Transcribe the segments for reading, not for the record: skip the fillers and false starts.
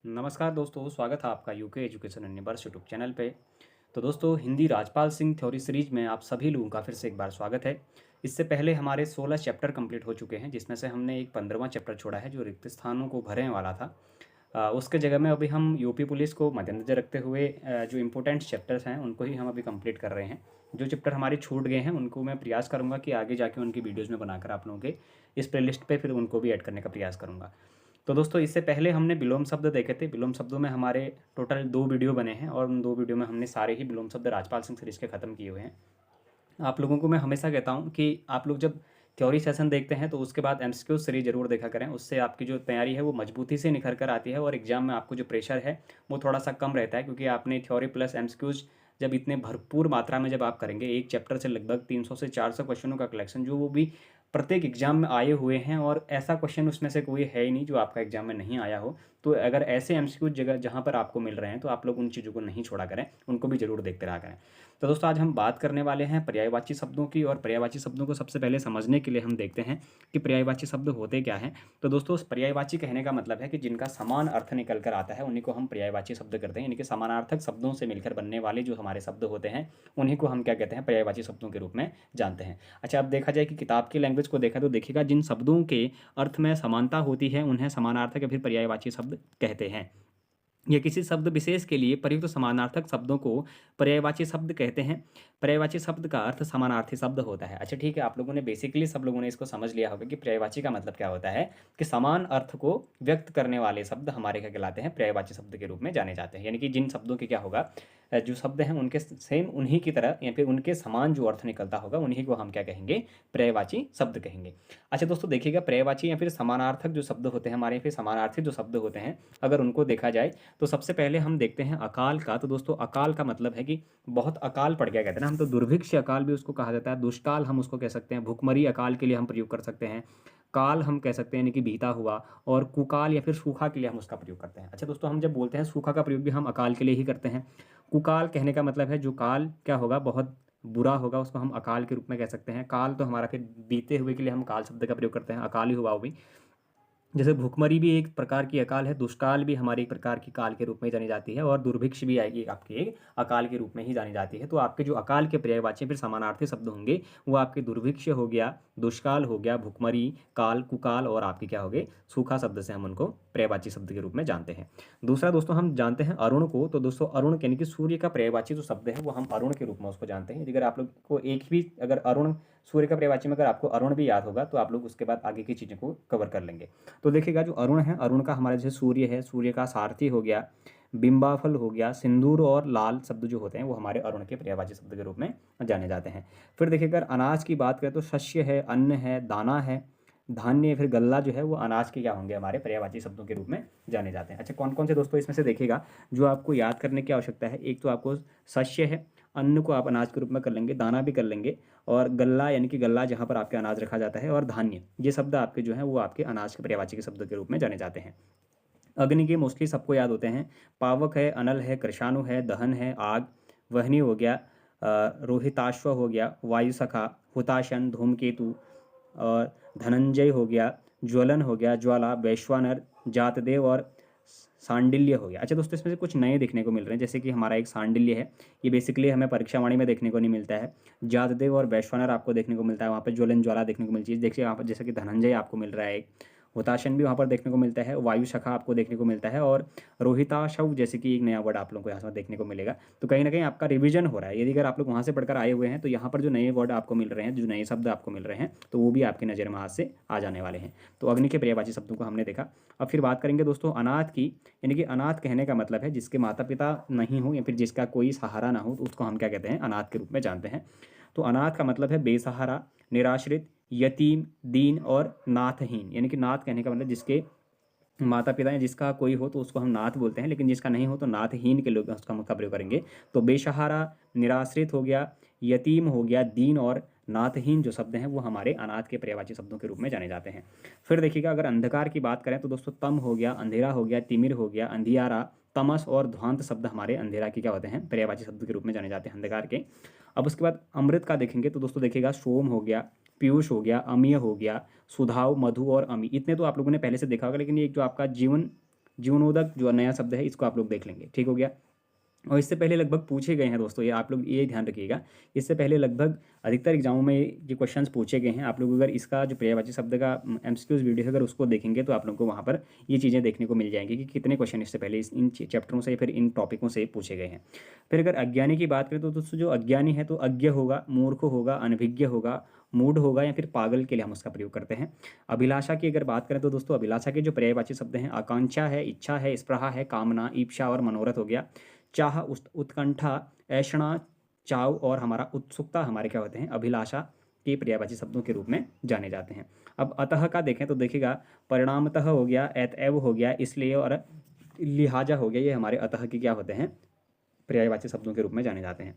नमस्कार दोस्तों, स्वागत है आपका UK education universe YouTube channel पे। तो दोस्तों, हिंदी राजपाल सिंह थ्योरी सीरीज में आप सभी लोगों का फिर से एक बार स्वागत है। इससे पहले हमारे 16 चैप्टर कंप्लीट हो चुके हैं, जिसमें से हमने एक 15वां चैप्टर छोड़ा है जो रिक्त स्थानों को भरने वाला था। उसके जगह में अभी हम यूपी पुलिस को मद्देनजर रखते हुए जो इम्पोर्टेंट चैप्टर्स हैं उनको ही हम अभी कंप्लीट कर रहे हैं। जो चैप्टर हमारे छूट गए हैं उनको मैं प्रयास करूँगा कि आगे जाके उनकी वीडियोज़ में बनाकर आप लोगों के इस प्लेलिस्ट पे फिर उनको भी ऐड करने का प्रयास करूँगा। तो दोस्तों, इससे पहले हमने विलोम शब्द देखे थे। विलोम शब्दों में हमारे टोटल 2 वीडियो बने हैं और उन 2 वीडियो में हमने सारे ही विलोम शब्द राजपाल सिंह सीरीज़ के ख़त्म किए हुए हैं। आप लोगों को मैं हमेशा कहता हूँ कि आप लोग जब थ्योरी सेशन देखते हैं तो उसके बाद एमसीक्यू सीरीज ज़रूर देखा करें। उससे आपकी जो तैयारी है वो मजबूती से निखर कर आती है और एग्जाम में आपको जो प्रेशर है वो थोड़ा सा कम रहता है, क्योंकि आपने थ्योरी प्लस एमसीक्यूज जब इतने भरपूर मात्रा में जब आप करेंगे, एक चैप्टर से लगभग 300 से 400 क्वेश्चनों का कलेक्शन, जो वो भी प्रत्येक एग्जाम में आए हुए हैं और ऐसा क्वेश्चन उसमें से कोई है ही नहीं जो आपका एग्जाम में नहीं आया हो। तो अगर ऐसे एमसीक्यू जगह जहाँ पर आपको मिल रहे हैं तो आप लोग उन चीज़ों को नहीं छोड़ा करें, उनको भी जरूर देखते रहा करें। तो दोस्तों, आज हम बात करने वाले हैं पर्यायवाची शब्दों की, और पर्यायवाची शब्दों को सबसे पहले समझने के लिए हम देखते हैं कि पर्यायवाची शब्द होते क्या हैं। तो दोस्तों, उस पर्यायवाची कहने का मतलब है कि जिनका समान अर्थ निकल कर आता है उन्हीं को हम पर्यायवाची शब्द करते हैं। यानी कि समानार्थक शब्दों से मिलकर बनने वाले जो हमारे शब्द होते हैं उन्हीं को हम क्या कहते हैं, पर्यायवाची शब्दों के रूप में जानते हैं। अच्छा, अब देखा जाए कि किताब की लैंग्वेज को देखा तो देखिएगा जिन शब्दों के अर्थ में समानता होती है उन्हें समानार्थक या फिर पर्यायवाची शब्द कहते हैं। या किसी शब्द विशेष के लिए प्रयुक्त समानार्थक शब्दों को पर्यायवाची शब्द कहते हैं। पर्यायवाची शब्द का अर्थ समानार्थी शब्द होता है। अच्छा ठीक है, आप लोगों ने बेसिकली सब लोगों ने इसको समझ लिया होगा कि पर्यायवाची का मतलब क्या होता है, कि समान अर्थ को व्यक्त करने वाले शब्द हमारे क्या कहलाते हैं, पर्यायवाची शब्द के रूप में जाने जाते हैं। यानी कि जिन शब्दों के क्या होगा, जो शब्द हैं उनके सेम उन्हीं की तरह या फिर उनके समान जो अर्थ निकलता होगा उन्हीं को हम क्या कहेंगे, पर्यायवाची शब्द कहेंगे। अच्छा दोस्तों, देखिएगा पर्यायवाची या फिर समानार्थक जो शब्द होते हैं हमारे, फिर समानार्थी जो शब्द होते हैं, अगर उनको देखा जाए तो सबसे पहले हम देखते हैं अकाल का। तो दोस्तों, अकाल का मतलब है कि बहुत अकाल पड़ गया, कहते हैं ना हम, तो दुर्भिक्ष अकाल भी उसको कहा जाता है। दुष्काल हम उसको कह सकते हैं। भुखमरी अकाल के लिए हम प्रयोग कर सकते हैं। काल हम कह सकते हैं, यानी कि बीता हुआ। और कुकाल या फिर सूखा के लिए हम उसका प्रयोग करते हैं। अच्छा दोस्तों, हम जब बोलते हैं सूखा का प्रयोग भी हम अकाल के लिए ही करते हैं। कुकाल कहने का मतलब है जो काल क्या होगा, बहुत बुरा होगा, उसको हम अकाल के रूप में कह सकते हैं। काल तो हमारा फिर बीते हुए के लिए हम काल शब्द का प्रयोग करते हैं, अकाल ही हुआ वो भी। जैसे भुखमरी भी एक प्रकार की अकाल है, दुष्काल भी हमारी एक प्रकार की काल के रूप में जानी जाती है, और दुर्भिक्ष भी आएगी आपकी एक अकाल के रूप में ही जानी जाती है। तो आपके जो अकाल के पर्यायवाची फिर समानार्थी शब्द होंगे वो आपके दुर्भिक्ष हो गया, दुष्काल हो गया, भुखमरी, काल, कुकाल, और आपके क्या हो गए, सूखा शब्द से हम उनको पर्यायवाची शब्द के रूप में जानते हैं। दूसरा दोस्तों, हम जानते हैं अरुण को। तो दोस्तों, अरुण यानी कि सूर्य का पर्यायवाची जो शब्द है वो हम अरुण के रूप में उसको जानते हैं। अगर आप लोग को एक भी अगर अरुण, सूर्य का पर्यायवाची में अगर आपको अरुण भी याद होगा तो आप लोग उसके बाद आगे की चीज़ों को कवर कर लेंगे। तो देखिएगा जो अरुण है, अरुण का हमारा जैसे सूर्य है, सूर्य का सारथी हो गया, बिंबाफल हो गया, सिंदूर और लाल शब्द जो होते हैं वो हमारे अरुण के पर्यायवाची शब्द के रूप में जाने जाते हैं। फिर देखिए, अगर अनाज की बात करें तो शस्य है, अन्न है, दाना है, धान्य, फिर गल्ला जो है वो अनाज के क्या होंगे, हमारे पर्यायवाची शब्दों के रूप में जाने जाते हैं। अच्छा, कौन कौन से दोस्तों इसमें से देखिएगा जो आपको याद करने की आवश्यकता है। एक तो आपको शस्य है, अन्न को आप अनाज के रूप में कर लेंगे, दाना भी कर लेंगे, और गल्ला यानी कि गल्ला जहाँ पर आपके अनाज रखा जाता है, और धान्य, ये शब्द आपके जो हैं वो आपके अनाज के पर्यायवाची के शब्द के रूप में जाने जाते हैं। अग्नि के मोस्टली सबको याद होते हैं। पावक है, अनल है, कृषाणु है, दहन है, आग, वहनी हो गया, रोहिताश्व हो गया, वायुसखा, हुताशन, धूमकेतु, और धनंजय हो गया, ज्वलन हो गया, ज्वाला, वैश्वानर, जातदेव, और सांडिल्य हो गया। अच्छा दोस्तों, इसमें से कुछ नए देखने को मिल रहे हैं, जैसे कि हमारा एक सांडिल्य है, ये बेसिकली हमें परीक्षा वाणी में देखने को नहीं मिलता है। जातदेव और वैश्वानर आपको देखने को मिलता है, वहाँ पर ज्वलन, ज्वाला देखने को मिलती है। देखिए यहाँ पर जैसे कि धनंजय आपको मिल रहा है, एक हुताशन भी वहाँ पर देखने को मिलता है, वायु शाखा आपको देखने को मिलता है, और रोहिताशव जैसे कि एक नया वर्ड आप लोगों को यहाँ से देखने को मिलेगा। तो कहीं ना कहीं आपका रिवीजन हो रहा है। यदि अगर आप लोग वहाँ से पढ़कर आए हुए हैं तो यहाँ पर जो नए वर्ड आपको मिल रहे हैं, जो नए शब्द आपको मिल रहे हैं, तो वो भी आपकी नज़र में आज से आ जाने वाले हैं। तो अग्नि के पर्यायवाची शब्दों को हमने देखा। अब फिर बात करेंगे दोस्तों अनाथ की। यानी कि अनाथ कहने का मतलब है जिसके माता पिता नहीं हो या फिर जिसका कोई सहारा ना हो, तो उसको हम क्या कहते हैं, अनाथ के रूप में जानते हैं। तो अनाथ का मतलब है बेसहारा, निराश्रित, यतीम, दीन और नाथहीन। यानी कि नाथ कहने का मतलब जिसके माता पिता या जिसका कोई हो तो उसको हम नाथ बोलते हैं, लेकिन जिसका नहीं हो तो नाथहीन के लोग उसका हम उसका प्रयोग करेंगे। तो बेसहारा, निराश्रित हो गया, यतीम हो गया, दीन और नाथहीन जो शब्द हैं वो हमारे अनाथ के पर्यायवाची शब्दों के रूप में जाने जाते हैं। फिर देखिएगा, अगर अंधकार की बात करें तो दोस्तों तम हो गया, अंधेरा हो गया, तिमिर हो गया, अंधियारा, तमस और ध्वांत शब्द हमारे अंधेरा के क्या होते हैं, पर्यायवाची शब्द के रूप में जाने जाते हैं, अंधकार के। अब उसके बाद अमृत का देखेंगे तो दोस्तों देखिएगा, सोम हो गया, पीयूष हो गया, अमीय हो गया, सुधाव, मधु और अमी। इतने तो आप लोगों ने पहले से देखा होगा, लेकिन ये जो आपका जीवन जीवनोदक जो नया शब्द है इसको आप लोग देख लेंगे, ठीक हो गया। और इससे पहले लगभग पूछे गए हैं दोस्तों, ये आप लोग ये ध्यान रखिएगा, इससे पहले लगभग अधिकतर एग्जामों में ये क्वेश्चंस पूछे गए हैं। आप लोग अगर इसका जो पर्यायवाची शब्द का एमसीक्यूज वीडियो है अगर उसको देखेंगे तो आप लोगों को वहाँ पर ये चीज़ें देखने को मिल जाएंगी कि कितने क्वेश्चन इससे पहले इन चैप्टरों से फिर इन टॉपिकों से पूछे गए हैं। फिर अगर अज्ञानी की बात करें तो दोस्तों जो अज्ञानी है तो अज्ञ होगा, मूर्ख होगा, अनभिज्ञ होगा, मूढ़ होगा या फिर पागल के लिए हम उसका प्रयोग करते हैं। अभिलाषा की अगर बात करें तो दोस्तों अभिलाषा के जो पर्यायवाची शब्द हैं आकांक्षा है, इच्छा है, स्पृहा है, कामना, ईप्सा और मनोरथ हो गया। चाह, उत्कंठा, ऐषणा, चाव और हमारा उत्सुकता हमारे क्या होते हैं, अभिलाषा के पर्यायवाची शब्दों के रूप में जाने जाते हैं। अब अतः का देखें तो देखिएगा परिणामतः हो गया, एतएव हो गया, इसलिए और लिहाजा हो गया, ये हमारे अतः के क्या होते हैं, पर्यायवाची शब्दों के रूप में जाने जाते हैं।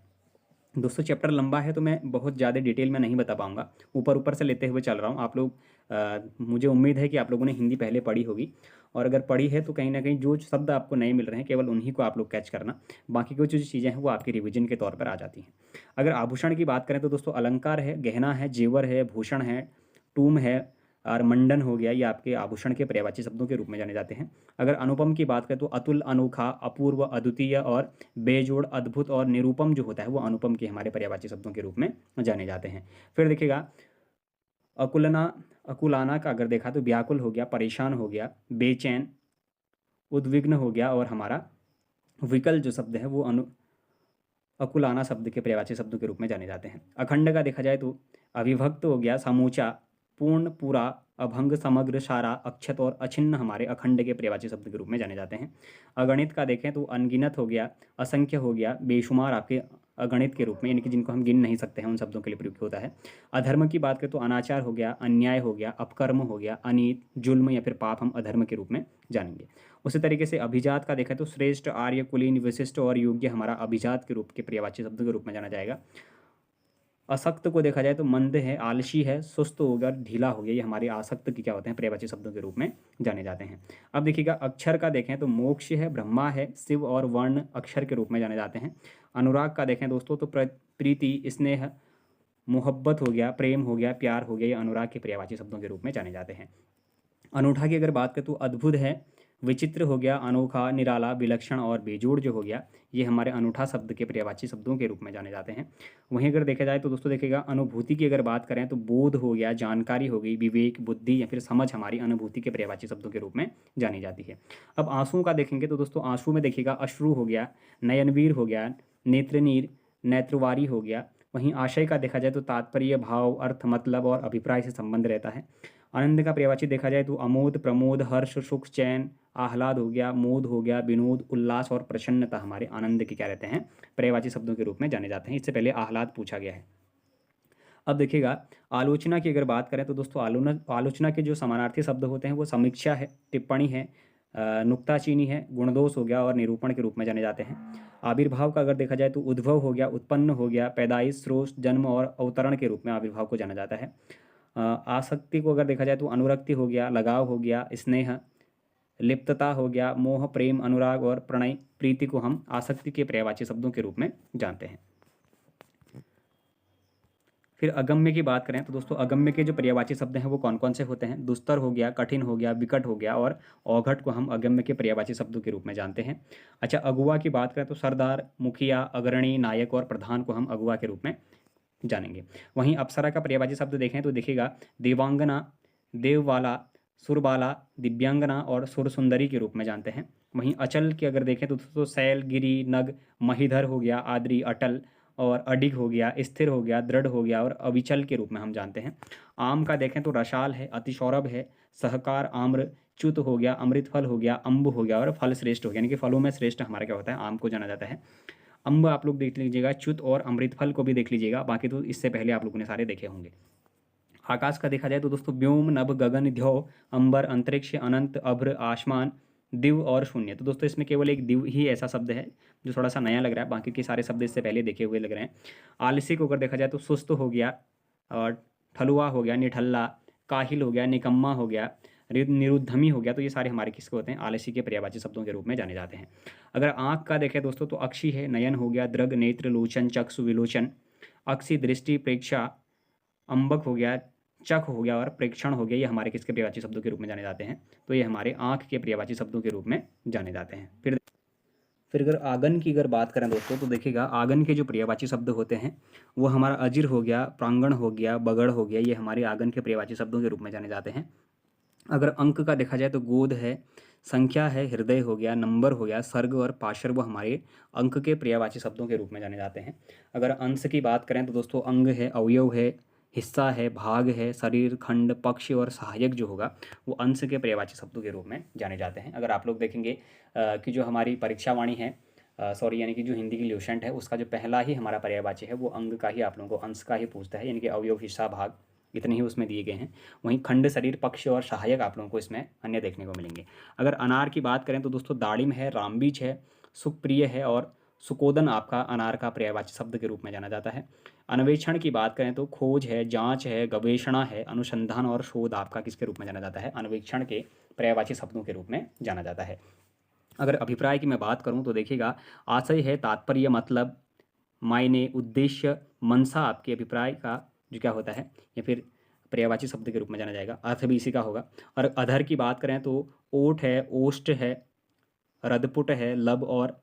दोस्तों चैप्टर लंबा है तो मैं बहुत ज़्यादा डिटेल में नहीं बता पाऊंगा, ऊपर ऊपर से लेते हुए चल रहा हूँ। आप लोग मुझे उम्मीद है कि आप लोगों ने हिंदी पहले पढ़ी होगी, और अगर पढ़ी है तो कहीं ना कहीं जो शब्द आपको नए मिल रहे हैं केवल उन्हीं को आप लोग कैच करना, बाकी की जो चीज़ें हैं वो आपकी रिवीजन के तौर पर आ जाती हैं। अगर आभूषण की बात करें तो दोस्तों अलंकार है, गहना है, जेवर है, भूषण है, टूम है और मंडन हो गया, ये आपके आभूषण के पर्यायवाची शब्दों के रूप में जाने जाते हैं। अगर अनुपम की बात करें तो अतुल, अनोखा, अपूर्व, अद्वितीय और बेजोड़, अद्भुत और निरूपम जो होता है वो अनुपम के हमारे पर्यायवाची शब्दों के रूप में जाने जाते हैं। फिर देखिएगा अकुलना, अकुलाना का अगर देखा तो व्याकुल हो गया, परेशान हो गया, बेचैन, उद्विग्न हो गया और हमारा विकल जो शब्द है वो अकुलाना शब्द के पर्यायवाची शब्दों के रूप में जाने जाते हैं। अखंड का देखा जाए तो अविभक्त हो गया, समूचा, पूर्ण, पूरा, अभंग, समग्र, सारा, अक्षत और अछिन्न हमारे अखंड के पर्यायवाची शब्द के रूप में जाने जाते हैं। अगणित का देखें तो अनगिनत हो गया, असंख्य हो गया, बेशुमार आपके अगणित के रूप में, यानी कि जिनको हम गिन नहीं सकते हैं उन शब्दों के लिए प्रयुक्त होता है। अधर्म की बात करें तो अनाचार हो गया, अन्याय हो गया, अपकर्म हो गया, अनीत, जुल्म या फिर पाप हम अधर्म के रूप में जानेंगे। उसी तरीके से अभिजात का देखा तो श्रेष्ठ, आर्य, कुलीन, विशिष्ट और योग्य हमारा अभिजात के रूप के पर्यायवाची शब्द के रूप में जाना जाएगा। असक्त को देखा जाए तो मंद है, आलसी है, सुस्त हो गया, ढीला हो गया, ये हमारे आसक्त की क्या होते हैं, पर्यायवाची शब्दों के रूप में जाने जाते हैं। अब देखिएगा अक्षर का देखें तो मोक्ष है, ब्रह्मा है, शिव और वर्ण अक्षर के रूप में जाने जाते हैं। अनुराग का देखें दोस्तों तो प्रीति, स्नेह, मोहब्बत हो गया, प्रेम हो गया, प्यार हो गया, ये अनुराग के पर्यायवाची शब्दों के रूप में जाने जाते हैं। अनूठा की अगर बात करें तो अद्भुत है, विचित्र हो गया, अनोखा, निराला, विलक्षण और बेजोड़ जो हो गया, ये हमारे अनूठा शब्द के पर्यायवाची शब्दों के रूप में जाने जाते हैं। वहीं अगर देखा जाए तो दोस्तों देखिएगा अनुभूति की अगर बात करें तो बोध हो गया, जानकारी हो गई, विवेक, बुद्धि या फिर समझ हमारी अनुभूति के पर्यायवाची शब्दों के रूप में जानी जाती है। अब आंसू का देखेंगे तो दोस्तों आंसू में देखिएगा अश्रु हो गया, नयनवीर हो गया, नेत्रनीर, नेत्रवारी हो गया। वहीं आशय का देखा जाए तो तात्पर्य, भाव, अर्थ, मतलब और अभिप्राय से संबंध रहता है। आनंद का पर्यायवाची देखा जाए तो अमोद, प्रमोद, हर्ष, सुख, चैन, आह्लाद हो गया, मोद हो गया, विनोद, उल्लास और प्रसन्नता हमारे आनंद के क्या रहते हैं, पर्यायवाची शब्दों के रूप में जाने जाते हैं। इससे पहले आह्लाद पूछा गया है। अब देखिएगा आलोचना की अगर बात करें तो दोस्तों आलोचना के जो समानार्थी शब्द होते हैं वो समीक्षा है, टिप्पणी है, नुक्ताचीनी है, गुणदोष हो गया और निरूपण के रूप में जाने जाते हैं। आविर्भाव का अगर देखा जाए तो उद्भव हो गया, उत्पन्न हो गया, पैदाइश, स्रोत, जन्म और अवतरण के रूप में आविर्भाव को जाना जाता है। आसक्ति को अगर देखा जाए तो अनुरक्ति हो गया, लगाव हो गया, स्नेह, लिप्तता हो गया, मोह, प्रेम, अनुराग और प्रणय, प्रीति को हम आसक्ति के पर्यायवाची शब्दों के रूप में जानते हैं। फिर अगम्य की बात करें तो दोस्तों अगम्य के जो पर्यायवाची शब्द हैं वो कौन कौन से होते हैं, दुस्तर हो गया, कठिन हो गया, विकट हो गया और औघट को हम अगम्य के पर्यायवाची शब्दों के रूप में जानते हैं। अच्छा अगुआ की बात करें तो सरदार, मुखिया, अग्रणी, नायक और प्रधान को हम अगुआ के रूप में जानेंगे। वहीं अप्सरा का पर्यायवाची शब्द देखें तो देखिएगा देवांगना, देववाला, सुरबाला, दिव्यांगना और सुरसुंदरी के रूप में जानते हैं। वहीं अचल की अगर देखें तो दोस्तों शैल, गिरि, नग, महीधर हो गया, आद्री, अटल और अडिग हो गया, स्थिर हो गया, दृढ़ हो गया और अविचल के रूप में हम जानते हैं। आम का देखें तो रसाल है, अतिसौरभ है, सहकार, आम्र, च्युत हो गया, अमृत फल हो गया, अम्ब हो गया और फल श्रेष्ठ हो गया, यानी कि फलों में श्रेष्ठ हमारा क्या होता है, आम को जाना जाता है। अम्ब आप लोग देख लीजिएगा, च्युत और अमृत फल को भी देख लीजिएगा, बाकी तो इससे पहले आप लोगों ने सारे देखे होंगे। आकाश का देखा जाए तो दोस्तों व्योम, नभ, गगन, ध्यो, अंबर, अंतरिक्ष, अनंत, अभ्र, आसमान, दिव और शून्य। तो दोस्तों इसमें केवल एक दिव ही ऐसा शब्द है जो थोड़ा सा नया लग रहा है, बाकी के सारे शब्द इससे पहले देखे हुए लग रहे हैं। आलसी को अगर देखा जाए तो सुस्त हो गया और ठलुआ हो गया, निठल्ला, काहिल हो गया, निकम्मा हो गया, निरुद्धमी हो गया। तो ये सारे हमारे किसके होते हैं, आलसी के पर्यायवाची शब्दों के रूप में जाने जाते हैं। अगर आँख का देखें दोस्तों तो अक्षी है, नयन हो गया, दृग, नेत्र, लोचन, चक्षु, विलोचन, अक्षी, दृष्टि, प्रेक्षा, अंबक हो गया, चख हो गया और प्रेक्षण हो गया, ये हमारे किसके पर्यायवाची शब्दों के रूप में जाने जाते हैं? तो ये हमारे आँख के पर्यायवाची शब्दों के रूप में जाने जाते हैं। फिर अगर आगन की अगर बात करें दोस्तों, तो देखिएगा आगन के जो पर्यायवाची शब्द होते हैं वो हमारा अजिर हो गया, प्रांगण हो गया, बगड़ हो गया, ये हमारे आगन के पर्यायवाची शब्दों के रूप में जाने जाते हैं। अगर अंक का देखा जाए तो गोद है, संख्या है, हृदय हो गया, नंबर हो गया, सर्ग और पाशर, वो हमारे अंक के पर्यायवाची शब्दों के रूप में जाने जाते हैं। अगर अंश की बात करें तो दोस्तों अंग है, अवयव है, हिस्सा है, भाग है, शरीर, खंड, पक्ष और सहायक जो होगा वो अंश के पर्यायवाची शब्दों के रूप में जाने जाते हैं। अगर आप लोग देखेंगे कि जो हमारी परीक्षा वाणी है, सॉरी यानी कि जो हिंदी की ल्यूसेंट है, उसका जो पहला ही हमारा पर्यायवाची है वो अंग का ही आप लोगों को अंश का ही पूछता है, यानी कि अवयव, हिस्सा, भाग, इतने ही उसमें दिए गए हैं। वहीं खंड, शरीर, पक्ष और सहायक आप लोगों को इसमें अन्य देखने को मिलेंगे। अगर अनार की बात करें तो दोस्तों दाड़िम है, रामबीज है, सुखप्रिय है और सुकोदन आपका अनार का पर्यायवाची शब्द के रूप में जाना जाता है। अन्वेषण की बात करें तो खोज है, जांच है, गवेषणा है, अनुसंधान और शोध आपका किसके रूप में जाना जाता है? अन्वेषण के पर्यायवाची शब्दों के रूप में जाना जाता है। अगर अभिप्राय की मैं बात करूं तो देखिएगा आशय है, तात्पर्य, मतलब, मायने, उद्देश्य, मनसा आपके अभिप्राय का जो क्या होता है या फिर पर्यायवाची शब्द के रूप में जाना जाएगा। अर्थ भी इसी का होगा। और अधर की बात करें तो ओठ है, ओष्ठ है, रदपुट है, लब और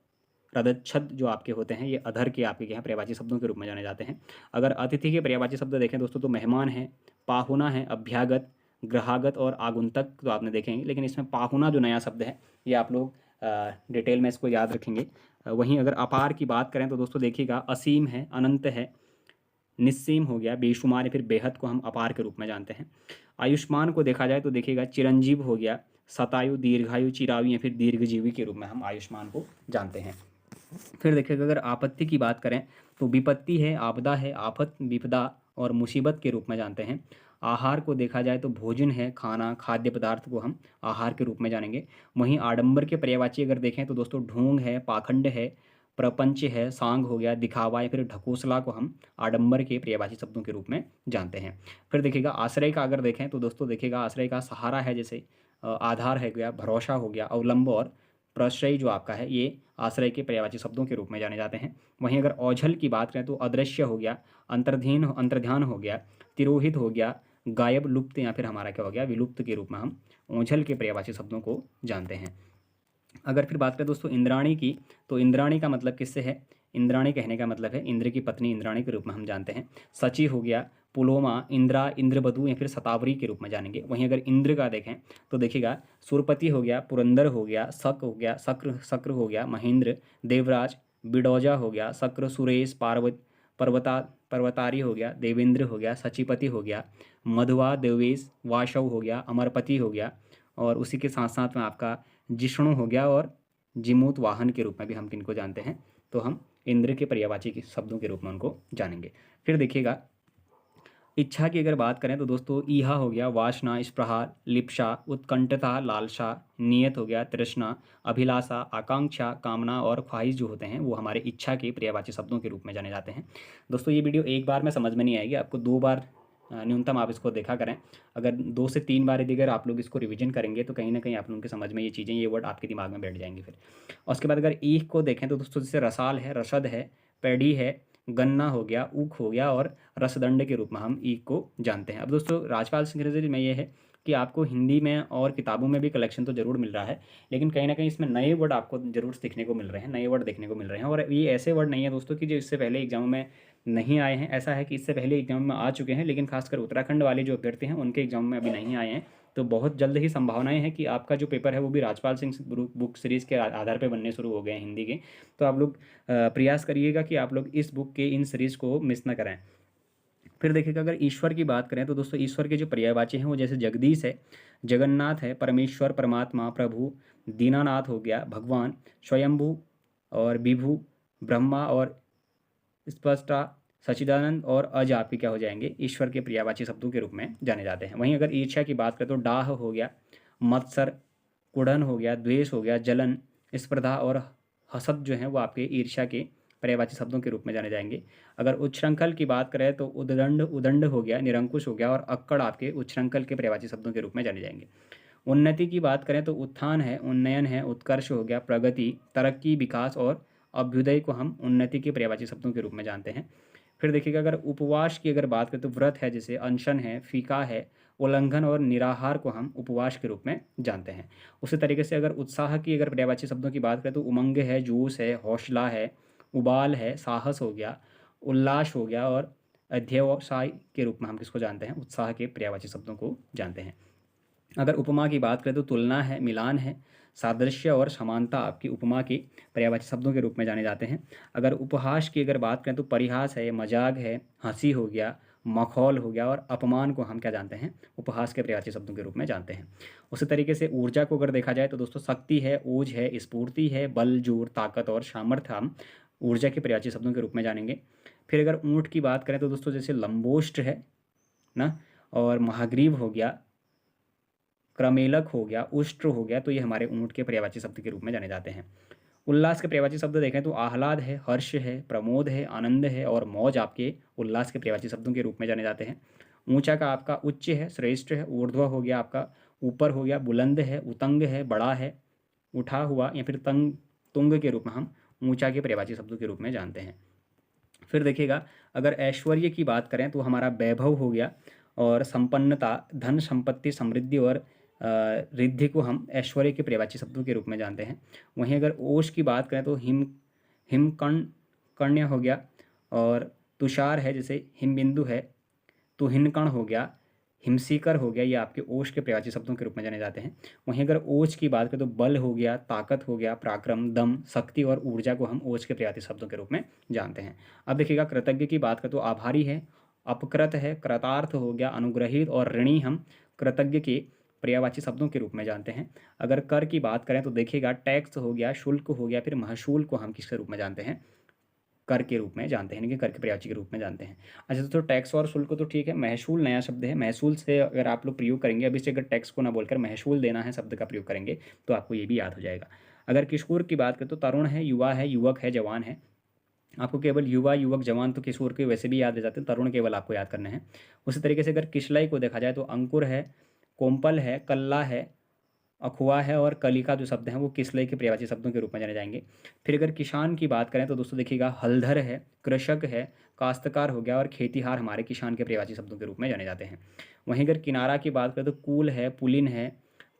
रदच्छद जो आपके होते हैं ये अधर के आपके यहाँ पर्यायवाची शब्दों के रूप में जाने जाते हैं। अगर अतिथि के पर्यायवाची शब्द देखें दोस्तों तो मेहमान है, पाहुना है, अभ्यागत, ग्राहगत और आगुंतक तो आपने देखेंगे, लेकिन इसमें पाहुना जो नया शब्द है ये आप लोग डिटेल में इसको याद रखेंगे। वहीं अगर अपार की बात करें तो दोस्तों देखिएगा असीम है, अनंत है, निस्सीम हो गया, बेशुमार या फिर बेहद को हम अपार के रूप में जानते हैं। आयुष्मान को देखा जाए तो देखिएगा चिरंजीव हो गया, शतायु, दीर्घायु, चिरायु या फिर दीर्घजीवी के रूप में हम आयुष्मान को जानते हैं। फिर देखिएगा अगर आपत्ति की बात करें तो विपत्ति है, आपदा है, आफत, विपदा और मुसीबत के रूप में जानते हैं। आहार को देखा जाए तो भोजन है, खाना, खाद्य पदार्थ को हम आहार के रूप में जानेंगे। वहीं आडंबर के पर्यायवाची अगर देखें तो दोस्तों ढोंग है, पाखंड है, प्रपंच है, सांग हो गया, दिखावा या फिर ढकोसला को हम आडंबर के पर्यायवाची शब्दों के रूप में जानते हैं। फिर देखिएगा आश्रय का अगर देखें तो दोस्तों देखिएगा आश्रय का सहारा है, जैसे आधार है गया, भरोसा हो गया, अवलंब और प्रश्रय जो आपका है ये आश्रय के पर्यायवाची शब्दों के रूप में जाने जाते हैं। वहीं अगर औझल की बात करें तो अदृश्य हो गया, अंतर्ध्यान हो गया, तिरोहित हो गया, गायब, लुप्त या फिर हमारा क्या हो गया विलुप्त के रूप में हम ओझल के पर्यायवाची शब्दों को जानते हैं। अगर फिर बात करें दोस्तों इंद्राणी की, तो इंद्राणी का मतलब किससे है? इंद्राणी कहने का मतलब है इंद्र की पत्नी इंद्राणी के रूप में हम जानते हैं। सची हो गया, पुलोमा, इंद्रा, इंद्रबधु या फिर शतावरी के रूप में जानेंगे। वहीं अगर इंद्र का देखें तो देखिएगा सुरपति हो गया, पुरंदर हो गया, शक हो गया, शक्र हो गया, महेंद्र, देवराज, बिडौजा हो गया, शक्र, सुरेश, पर्वतारी हो गया, देवेंद्र हो गया, सचिपति हो गया, मधुआ, देवेश, वाशव हो गया, अमरपति हो गया और उसी के साथ साथ में आपका जिष्णु हो गया और जिमूत वाहन के रूप में भी हम किनको जानते हैं? तो हम इंद्र के पर्यायवाची के शब्दों के रूप में उनको जानेंगे। फिर देखिएगा इच्छा की अगर बात करें तो दोस्तों ईहा हो गया, वासना, स्पृहा, लिप्सा, उत्कंठता, लालसा, नियत हो गया, तृष्णा, अभिलाषा, आकांक्षा, कामना और ख्वाहिश जो होते हैं वो हमारे इच्छा के पर्यायवाची शब्दों के रूप में जाने जाते हैं। दोस्तों ये वीडियो एक बार में समझ में नहीं आएगी, आपको 2 बार न्यूनतम आप इसको देखा करें। अगर 2 से 3 बार यदि अगर आप लोग इसको रिवीजन करेंगे तो कहीं ना कहीं आप लोगों के समझ में ये चीज़ें, ये वर्ड आपके दिमाग में बैठ जाएंगे फिर। और उसके बाद अगर ईख को देखें तो दोस्तों जैसे रसाल है, रसद है, पैडी है, गन्ना हो गया, ऊख हो गया और रसदंड के रूप में हम ईख को जानते हैं। अब दोस्तों राजपाल सिंह में ये है कि आपको हिंदी में और किताबों में भी कलेक्शन तो ज़रूर मिल रहा है, लेकिन कहीं ना कहीं इसमें नए वर्ड आपको ज़रूर सीखने को मिल रहे हैं, नए वर्ड देखने को मिल रहे हैं। और ये ऐसे वर्ड नहीं है दोस्तों कि जो इससे पहले एग्जामों में नहीं आए हैं। ऐसा है कि इससे पहले एग्जाम में आ चुके हैं, लेकिन खासकर उत्तराखंड वाले जो अभ्यर्थी हैं उनके एग्जाम में अभी नहीं आए हैं। तो बहुत जल्द ही संभावनाएं हैं कि आपका जो पेपर है वो भी राजपाल सिंह बुक सीरीज़ के आधार पर बनने शुरू हो गए हैं हिंदी के। तो आप लोग प्रयास करिएगा कि आप लोग इस बुक के इन सीरीज़ को मिस न करें। फिर देखिएगा अगर ईश्वर की बात करें तो दोस्तों ईश्वर के जो पर्यायवाची हैं वो जैसे जगदीश है, जगन्नाथ है, परमेश्वर, परमात्मा, प्रभु, दीनानाथ हो गया, भगवान, स्वयंभू और विभू, ब्रह्मा और स्पष्टा, सच्चिदानंद और अज आपके क्या हो जाएंगे ईश्वर के पर्यायवाची शब्दों के रूप में जाने जाते हैं। वहीं अगर ईर्ष्या की बात करें तो डाह हो गया, मत्सर, कुढ़न हो गया, द्वेष हो गया, जलन, स्पर्धा और हसद जो है वो आपके ईर्ष्या के पर्यायवाची शब्दों के रूप में जाने जाएंगे। अगर उच्छृंखल की बात करें तो उदंड हो गया, निरंकुश हो गया और अक्कड़ आपके उच्छृंखल के पर्यायवाची शब्दों के रूप में जाने जाएंगे। उन्नति की बात करें तो उत्थान है, उन्नयन है, उत्कर्ष हो गया, प्रगति, तरक्की, विकास और अभ्युदय को हम उन्नति के पर्यायवाची शब्दों के रूप में जानते हैं। फिर देखिएगा अगर उपवास की अगर बात करें तो व्रत है, जैसे अनशन है, फीका है, उल्लंघन और निराहार को हम उपवास के रूप में जानते हैं। उसी तरीके से अगर उत्साह की अगर पर्यायवाची शब्दों की बात करें तो उमंग है, जोश है, हौसला है, उबाल है, साहस हो गया, उल्लास हो गया और अध्यवसाय के रूप में हम किसको जानते हैं, उत्साह के पर्यायवाची शब्दों को जानते हैं। अगर उपमा की बात करें तो तुलना है, मिलान है, सादृश्य और समानता आपकी उपमा के पर्यायवाची शब्दों के रूप में जाने जाते हैं। अगर उपहास की अगर बात करें तो परिहास है, मजाक है, हंसी हो गया, मखौल हो गया और अपमान को हम क्या जानते हैं, उपहास के पर्यायवाची शब्दों के रूप में जानते हैं। उसी तरीके से ऊर्जा को अगर देखा जाए तो दोस्तों शक्ति है, ओज है, स्फूर्ति है, बल, जोर, ताकत और सामर्थ्य हम ऊर्जा के पर्यायवाची शब्दों के रूप में जानेंगे। फिर अगर ऊँट की बात करें तो दोस्तों जैसे लंबोष्ट है ना, और महाग्रीव हो गया, क्रमेलक हो गया, उष्ट्र हो गया, तो ये हमारे ऊँट के पर्यायवाची शब्द के रूप में जाने जाते हैं। उल्लास के पर्यायवाची शब्द देखें तो आह्लाद है, हर्ष है, प्रमोद है, आनंद है और मौज आपके उल्लास के पर्यायवाची शब्दों के रूप में जाने जाते हैं। ऊंचा का आपका उच्च है, श्रेष्ठ है, ऊर्ध्व हो गया आपका ऊपर हो गया, बुलंद है, उतंग है, बड़ा है, उठा हुआ या फिर तंग, तुंग के रूप में हम ऊंचा के पर्यायवाची शब्दों के रूप में जानते हैं। फिर देखिएगा अगर ऐश्वर्य की बात करें तो हमारा वैभव हो गया और संपन्नता, धन संपत्ति, समृद्धि और रिद्धि को हम ऐश्वर्य के पर्यायवाची शब्दों के रूप में जानते हैं। वहीं अगर ओश की बात करें तो हिमकर्ण, कर्ण्य हो गया और तुषार है, जैसे हिमबिंदु है, तुहिनकण हो गया, हिमसीकर हो गया, ये आपके ओश के पर्यायवाची शब्दों के रूप में जाने जाते हैं। वहीं अगर ओज की बात करें तो बल हो गया, ताकत हो गया, पराक्रम, दम, शक्ति और ऊर्जा को हम ओज के पर्यायवाची शब्दों के रूप में जानते हैं। अब देखिएगा कृतज्ञ की बात करें तो आभारी है, अपकृत है, कृतार्थ हो गया, अनुग्रहित और ऋणी हम कृतज्ञ के पर्यायवाची शब्दों के रूप में जानते हैं। अगर कर की बात करें तो देखिएगा टैक्स हो गया, शुल्क हो गया, फिर महसूल को हम किसके रूप में जानते हैं, कर के रूप में जानते हैं, यानी कि कर के पर्यायवाची के रूप में जानते हैं। अच्छा तो टैक्स और शुल्क तो ठीक है, महसूल नया शब्द है, महसूल से अगर आप लोग प्रयोग करेंगे, अभी से अगर टैक्स को ना बोलकर महसूल देना है शब्द का प्रयोग करेंगे तो आपको ये भी याद हो जाएगा। अगर किशोर की बात करें तो तरुण है, युवा है, युवक है, जवान है। आपको केवल युवा, युवक, जवान तो किशोर के वैसे भी याद रह जाते हैं, तरुण केवल आपको याद करने हैं। उसी तरीके से अगर किशलय को देखा जाए तो अंकुर है, कोम्पल है, कल्ला है, अखुआ है और कलिका जो शब्द हैं वो किसलय के पर्यायवाची शब्दों के रूप में जाने जाएंगे। फिर अगर किसान की बात करें तो दोस्तों देखिएगा हलधर है, कृषक है, काश्तकार हो गया और खेतीहार हमारे किसान के पर्यायवाची शब्दों के रूप में जाने जाते हैं। वहीं अगर किनारा की बात करें तो कूल है, पुलिन है,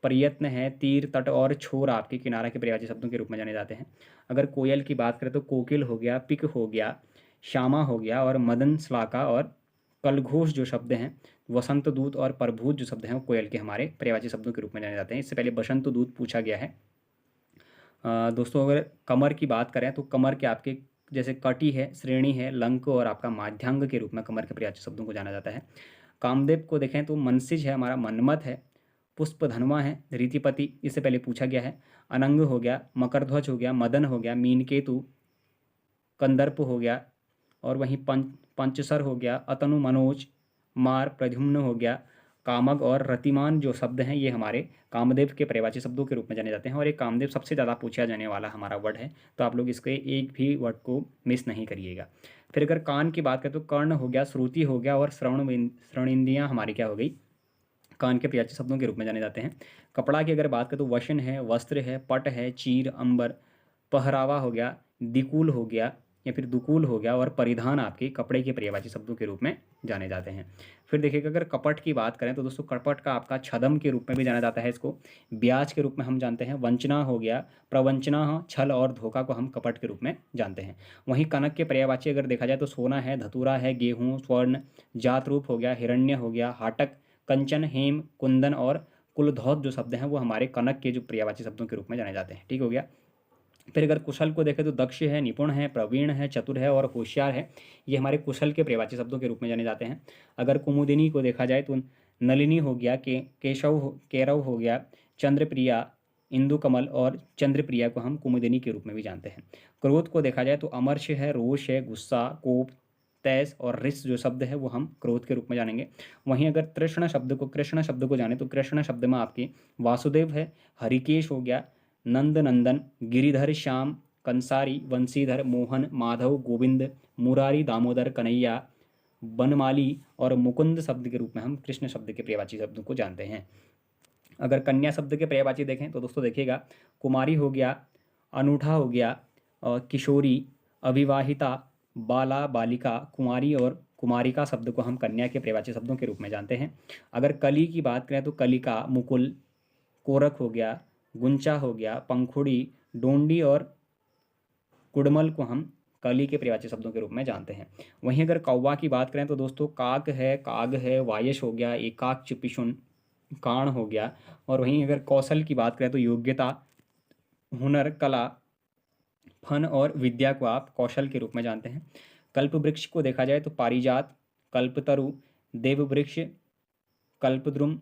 प्रयत्न है, तीर, तट और छोर आपके किनारा के पर्यायवाची शब्दों के रूप में जाने जाते हैं। अगर कोयल की बात करें तो कोकिल हो गया, पिक हो गया, श्यामा हो गया और मदन श्लाका और कलघोष जो शब्द हैं, वसंत दूत और प्रभूत जो शब्द हैं वो कोयल के हमारे पर्यायवाची शब्दों के रूप में जाने जाते हैं। इससे पहले बसंत दूत पूछा गया है। दोस्तों अगर कमर की बात करें तो कमर के आपके जैसे कटी है, श्रेणी है, लंक और आपका माध्यांग के रूप में कमर के पर्यायवाची शब्दों को जाना जाता है। कामदेव को देखें तो मनसिज है हमारा, मनमत है, पुष्पधनवा है, रीतिपति इससे पहले पूछा गया है, अनंग हो गया, मकरध्वज हो गया, मदन हो गया, मीनकेतु, कंदर्प हो गया और वहीं पंचसर हो गया, अतनु, मनोज, मार, प्रद्युम्न हो गया, कामग और रतिमान जो शब्द हैं ये हमारे कामदेव के पर्यायवाची शब्दों के रूप में जाने जाते हैं। और ये कामदेव सबसे ज़्यादा पूछा जाने वाला हमारा वर्ड है, तो आप लोग इसके एक भी वर्ड को मिस नहीं करिएगा। फिर अगर कान की बात करें तो कर्ण हो गया, श्रुति हो गया और श्रवणेंद्रियाँ हमारी क्या हो गई, कान के पर्यायवाची शब्दों के रूप में जाने जाते हैं। कपड़ा की अगर बात करें तो वशन है, वस्त्र है, पट है, चीर, अंबर, पहरावा हो गया, दिकुल हो गया या फिर दुकूल हो गया और परिधान आपके कपड़े के पर्यायवाची शब्दों के रूप में जाने जाते हैं। फिर देखिएगा अगर कपट की बात करें तो दोस्तों कपट का आपका छदम के रूप में भी जाना जाता है, इसको ब्याज के रूप में हम जानते हैं। वंचना हो गया, प्रवंचना, छल और धोखा को हम कपट के रूप में जानते हैं। वहीं कनक के पर्यायवाची अगर देखा जाए तो सोना है, धतूरा है, गेहूँ, स्वर्ण, जात रूप हो गया, हिरण्य हो गया, हाटक, कंचन, हेम, कुंदन और कुलधौत जो शब्द हैं वो हमारे कनक के जो पर्यायवाची शब्दों के रूप में जाने जाते हैं। ठीक हो गया। फिर अगर कुशल को देखें तो दक्ष है, निपुण है, प्रवीण है, चतुर है और होशियार है, ये हमारे कुशल के पर्यायवाची शब्दों के रूप में जाने जाते हैं। अगर कुमुदिनी को देखा जाए तो नलिनी हो गया, केरव हो गया, चंद्रप्रिया, इंदु कमल और चंद्रप्रिया को हम कुमुदिनी के रूप में भी जानते हैं। क्रोध को देखा जाए तो अमर्ष है, रोष है, गुस्सा, कोप, तेज और रिस जो शब्द है वो हम क्रोध के रूप में जानेंगे। वहीं अगर कृष्ण शब्द को जाने तो कृष्ण शब्द में आपके वासुदेव है, हरिकेश हो गया, नंद नंदन, गिरिधर, श्याम, कंसारी, वंशीधर, मोहन, माधव, गोविंद, मुरारी, दामोदर, कन्हैया, बनमाली और मुकुंद शब्द के रूप में हम कृष्ण शब्द के पर्यायवाची शब्दों को जानते हैं। अगर कन्या शब्द के पर्यायवाची देखें तो दोस्तों देखिएगा कुमारी हो गया, अनूठा हो गया और किशोरी, अविवाहिता, बाला, बालिका, कुमारी और कुमारिका शब्द को हम कन्या के पर्यायवाची शब्दों के रूप में जानते हैं। अगर कली की बात करें तो कलिका, मुकुल, कोरक हो गया, गुंचा हो गया, पंखुड़ी, डोंडी और कुडमल को हम कली के पर्यायवाची शब्दों के रूप में जानते हैं। वहीं अगर कौवा की बात करें तो दोस्तों काक है, काग है, वायश हो गया, एकाक, चिपिशुन, काण हो गया। और वहीं अगर कौशल की बात करें तो योग्यता, हुनर, कला, फन और विद्या को आप कौशल के रूप में जानते हैं। कल्प वृक्ष को देखा जाए तो पारिजात, कल्पतरु, देव वृक्ष, कल्पद्रुम,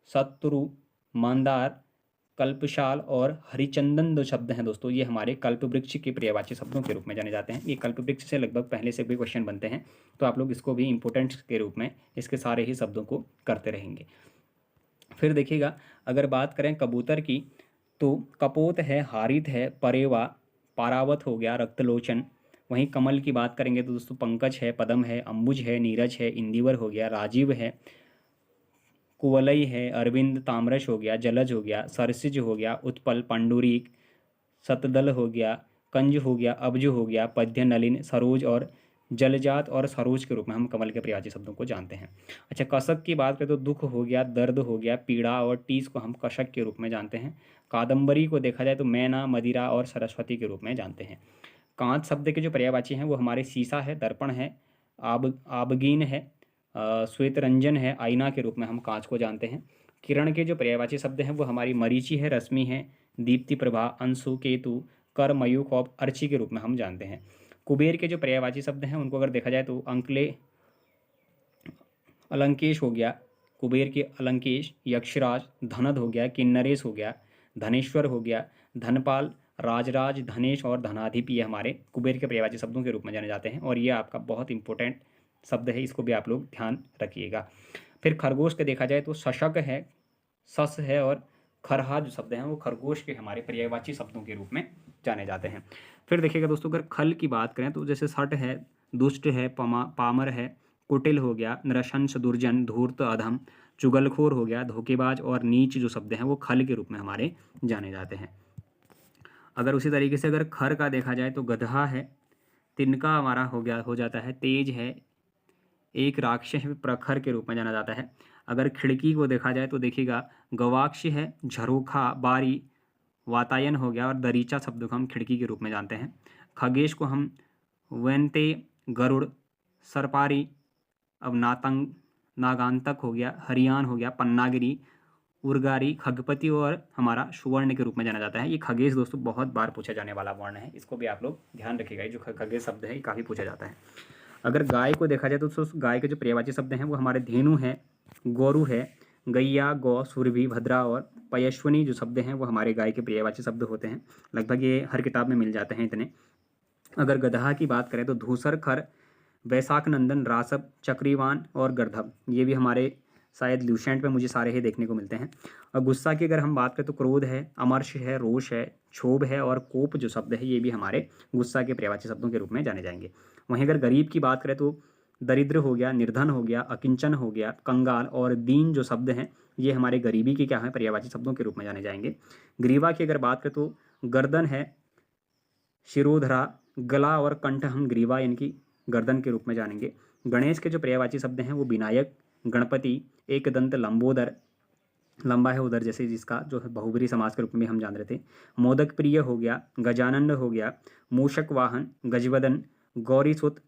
सत्तरु, मंदार, कल्पशाल और हरिचंदन जो शब्द हैं दोस्तों, ये हमारे कल्प वृक्ष के पर्यायवाची शब्दों के रूप में जाने जाते हैं। ये कल्प वृक्ष से लगभग पहले से भी क्वेश्चन बनते हैं, तो आप लोग इसको भी इंपॉर्टेंट के रूप में इसके सारे ही शब्दों को करते रहेंगे। फिर देखिएगा, अगर बात करें कबूतर की तो कपोत है, हारित है, परेवा, पारावत हो गया, रक्तलोचन। वहीं कमल की बात करेंगे तो दोस्तों पंकज है, पदम है, अंबुज है, नीरज है, इंदिवर हो गया, राजीव है, कुवलई है, अरविंद, ताम्रश हो गया, जलज हो गया, सरसिज हो गया, उत्पल, पांडुरिक, सतदल हो गया, कंज हो गया, अब्ज हो गया, पद्य, नलिन, सरोज और जलजात और सरोज के रूप में हम कमल के पर्यायवाची शब्दों को जानते हैं। अच्छा, कसक की बात करें तो दुख हो गया, दर्द हो गया, पीड़ा और टीस को हम कशक के रूप में जानते हैं। कादम्बरी को देखा जाए तो मैना, मदिरा और सरस्वती के रूप में जानते हैं। कांच शब्द के जो पर्यायवाची हैं वो हमारे शीशा है, दर्पण है, आबगीन है, श्वेत रंजन है, आईना के रूप में हम कांच को जानते हैं। किरण के जो पर्यायवाची शब्द हैं वो हमारी मरीचि है, रश्मि है, दीप्ति प्रभा, अंशु, केतु, कर, मयूख और अर्ची के रूप में हम जानते हैं। कुबेर के जो पर्यायवाची शब्द हैं उनको अगर देखा जाए तो अंकले, अलंकेश हो गया, कुबेर के अलंकेश, यक्षराज, धनद हो गया, किन्नरेश हो गया, धनेश्वर हो गया, धनपाल, राजराज, धनेश और धनाधिप, ये हमारे कुबेर के पर्यायवाची शब्दों के रूप में जाने जाते हैं। और ये आपका बहुत इंपॉर्टेंट शब्द है, इसको भी आप लोग ध्यान रखिएगा। फिर खरगोश के देखा जाए तो शशक है, सस है और खरहा जो शब्द हैं वो खरगोश के हमारे पर्यायवाची शब्दों के रूप में जाने जाते हैं। फिर देखिएगा दोस्तों, अगर खल की बात करें तो जैसे सट है, दुष्ट है, पामर है, कुटिल हो गया, नृशंस, दुर्जन, धूर्त, अधम, चुगलखोर हो गया, धोखेबाज और नीच जो शब्द हैं वो खल के रूप में हमारे जाने जाते हैं। अगर उसी तरीके से अगर खर का देखा जाए तो गधा है, तिनका हमारा हो जाता है, तेज है, एक राक्षस प्रखर के रूप में जाना जाता है। अगर खिड़की को देखा जाए तो देखिएगा गवाक्ष है, झरोखा, बारी, वातायन हो गया और दरीचा शब्द को हम खिड़की के रूप में जानते हैं। खगेश को हम वैनते, गरुड़, सरपारी, अब नातंग, नागांतक हो गया, हरियान हो गया, पन्नागिरी, उर्गारी, खगपति और हमारा सुवर्ण के रूप में जाना जाता है। ये खगेश दोस्तों बहुत बार पूछा जाने वाला वर्ण है, इसको भी आप लोग ध्यान रखिएगा। ये जो खगेश शब्द है ये काफ़ी पूछा जाता है। अगर गाय को देखा जाए तो गाय के जो पर्यायवाची शब्द हैं वो हमारे धेनु है, गोरु है, गैया, गौ, सुरभि, भद्रा और पयश्वनी जो शब्द हैं वो हमारे गाय के पर्यायवाची शब्द होते हैं। लगभग ये हर किताब में मिल जाते हैं इतने। अगर गदहा की बात करें तो धूसर, खर, वैशाख नंदन, रासब, चक्रीवान और गर्धब, ये भी हमारे शायद ल्यूसेंट में मुझे सारे ही देखने को मिलते हैं। और गुस्सा की अगर हम बात करें तो क्रोध है, अमर्ष है, रोष है, क्षोभ है और कोप जो शब्द है ये भी हमारे गुस्सा के पर्यायवाची शब्दों के रूप में जाने जाएंगे। वहीं अगर गरीब की बात करें तो दरिद्र हो गया, निर्धन हो गया, अकिंचन हो गया, कंगाल और दीन जो शब्द हैं ये हमारे गरीबी के क्या हैं पर्यायवाची शब्दों के रूप में जाने जाएंगे। ग्रीवा की अगर बात करें तो गर्दन है, शिरोधरा, गला और कंठ हम ग्रीवा यानी कि गर्दन के रूप में जानेंगे। गणेश के जो पर्यायवाची शब्द हैं वो विनायक, गणपति, एक दंत, लंबोदर, लंबा है उधर जैसे जिसका जो है बहुब्री समास के रूप में हम जान रहे थे। मोदक प्रिय हो गया, गजानंद हो गया, मूषक वाहन, गजवदन, गौरीसुत,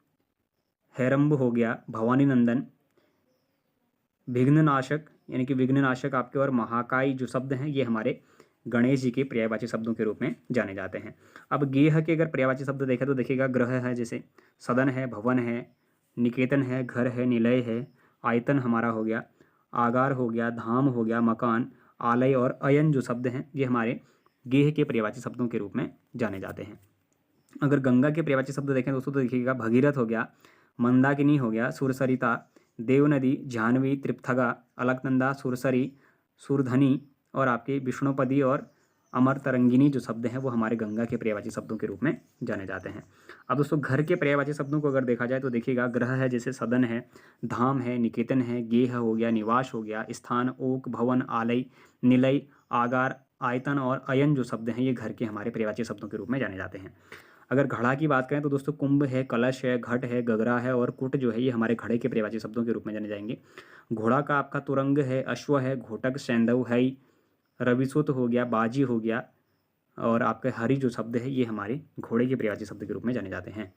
हैरम्ब हो गया, भवानी नंदन, विघ्ननाशक यानी कि विघ्ननाशक आपके और महाकाय जो शब्द हैं ये हमारे गणेश जी के पर्यायवाची शब्दों के रूप में जाने जाते हैं। अब गेह के अगर पर्यायवाची शब्द देखें तो देखिएगा ग्रह है, जैसे सदन है, भवन है, निकेतन है, घर है, निलय है, आयतन हमारा हो गया, आगार हो गया, धाम हो गया, मकान, आलय और अयन जो शब्द हैं ये हमारे गेह के पर्यायवाची शब्दों के रूप में जाने जाते हैं। अगर गंगा के पर्यायवाची शब्द देखें दोस्तों तो देखिएगा भगीरथ हो गया, मंदाकिनी हो गया, सुरसरिता, देवनदी, जाह्नवी, त्रिपथगा, अलकनंदा, सुरसरी, सुरधनी और आपके विष्णुपदी और अमर तरंगिनी जो शब्द हैं वो हमारे गंगा के पर्यायवाची शब्दों के रूप में जाने जाते हैं। अब दोस्तों घर के पर्यायवाची शब्दों को अगर देखा जाए तो देखिएगा ग्रह है, जैसे सदन है, धाम है, निकेतन है, गेह हो गया, निवास हो गया, स्थान, ओक, भवन, आलय, निलय, आगार, आयतन और अयन जो शब्द हैं ये घर के हमारे पर्यायवाची शब्दों के रूप में जाने जाते हैं। अगर घड़ा की बात करें तो दोस्तों कुंभ है, कलश है, घट है, गगरा है और कुट जो है ये हमारे घड़े के पर्यायवाची शब्दों के रूप में जाने जाएंगे। घोड़ा का आपका तुरंग है, अश्व है, घोटक, सैंधव है, रविसुत हो गया, बाजी हो गया और आपके हरि जो शब्द है ये हमारे घोड़े के पर्यायवाची शब्द के रूप में जाने जाते हैं।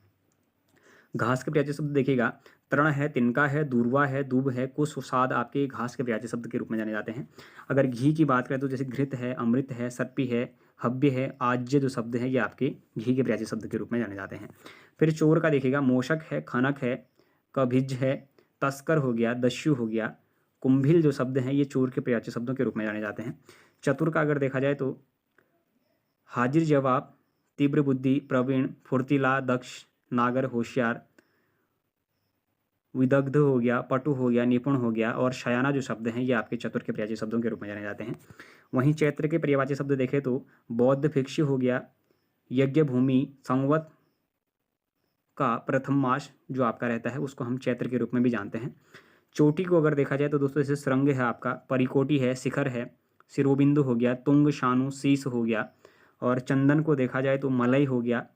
घास के पर्यायवाची शब्द देखिएगा, तृण है, तिनका है, दूर्वा है, दूब है, कुश, साद आपके घास के पर्यायवाची शब्द के रूप में जाने जाते हैं। अगर घी की बात करें तो जैसे घृत है, अमृत है, सर्पी है, हव्य है, आज्य जो शब्द है ये आपके घी के पर्यायवाची शब्द के रूप में जाने जाते हैं। फिर चोर का देखिएगा, मोशक है, खनक है, कभिज है, तस्कर हो गया, दस्यु हो गया, कुंभिल जो शब्द हैं ये चोर के पर्यायवाची शब्दों के रूप में जाने जाते हैं। चतुर का अगर देखा जाए तो हाजिर जवाब, तीव्र बुद्धि, प्रवीण, फुर्तीला, दक्ष, नागर, होशियार, विदग्ध हो गया, पटु हो गया, निपुण हो गया और शयाना जो शब्द हैं ये आपके चतुर के पर्यायवाची शब्दों के रूप में जाने जाते हैं। वहीं चैत्र के पर्यायवाची शब्द देखें तो बौद्ध, भिक्षु हो गया, यज्ञ भूमि, संवत का प्रथम मास जो आपका रहता है उसको हम चैत्र के रूप में भी जानते हैं। चोटी को अगर देखा जाए तो दोस्तों जैसे श्रृंग है आपका, परिकोटि है, शिखर है, शिरोबिंदु हो गया, तुंग, शानु, शीश हो गया और चंदन को देखा जाए तो मलय हो गया,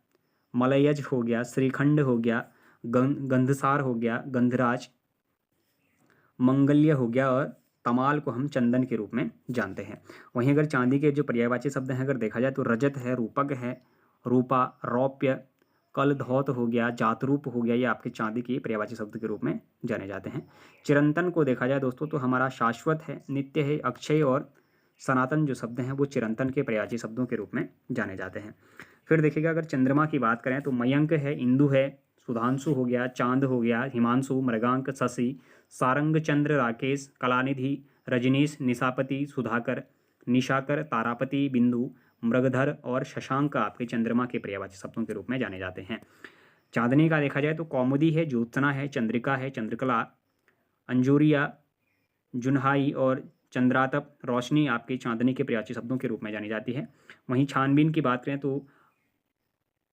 मलयज हो गया, श्रीखंड हो गया, गंधसार हो गया, गंधराज, मंगल्य हो गया और तमाल को हम चंदन के रूप में जानते हैं। वहीं अगर चांदी के जो पर्यायवाची शब्द हैं अगर देखा जाए तो रजत है, रूपक है, रूपा, रौप्य, कल, धौत हो गया, जातरूप हो गया, ये आपके चांदी के पर्यायवाची शब्द के रूप में जाने जाते हैं। चिरंतन को देखा जाए दोस्तों तो हमारा शाश्वत है, नित्य है, अक्षय और सनातन जो शब्द हैं वो चिरंतन के पर्यायवाची शब्दों के रूप में जाने जाते हैं। फिर देखिएगा अगर चंद्रमा की बात करें तो मयंक है, इंदु है, सुधांशु हो गया, चांद हो गया, हिमांशु, मृगांक, शशि, सारंग, चंद्र, राकेश, कलानिधि, रजनीश, निशापति, सुधाकर, निशाकर, तारापति, बिंदु, मृगधर और शशांक आपके चंद्रमा के पर्यायवाची शब्दों के रूप में जाने जाते हैं। चांदनी का देखा जाए तो कौमुदी है, ज्योत्सना है, चंद्रिका है, चंद्रकला, अंजुरिया, जुन्हाई और चंद्रातप, रोशनी आपके चांदनी के पर्यायवाची शब्दों के रूप में जानी जाती है। वहीं छानबीन की बात करें तो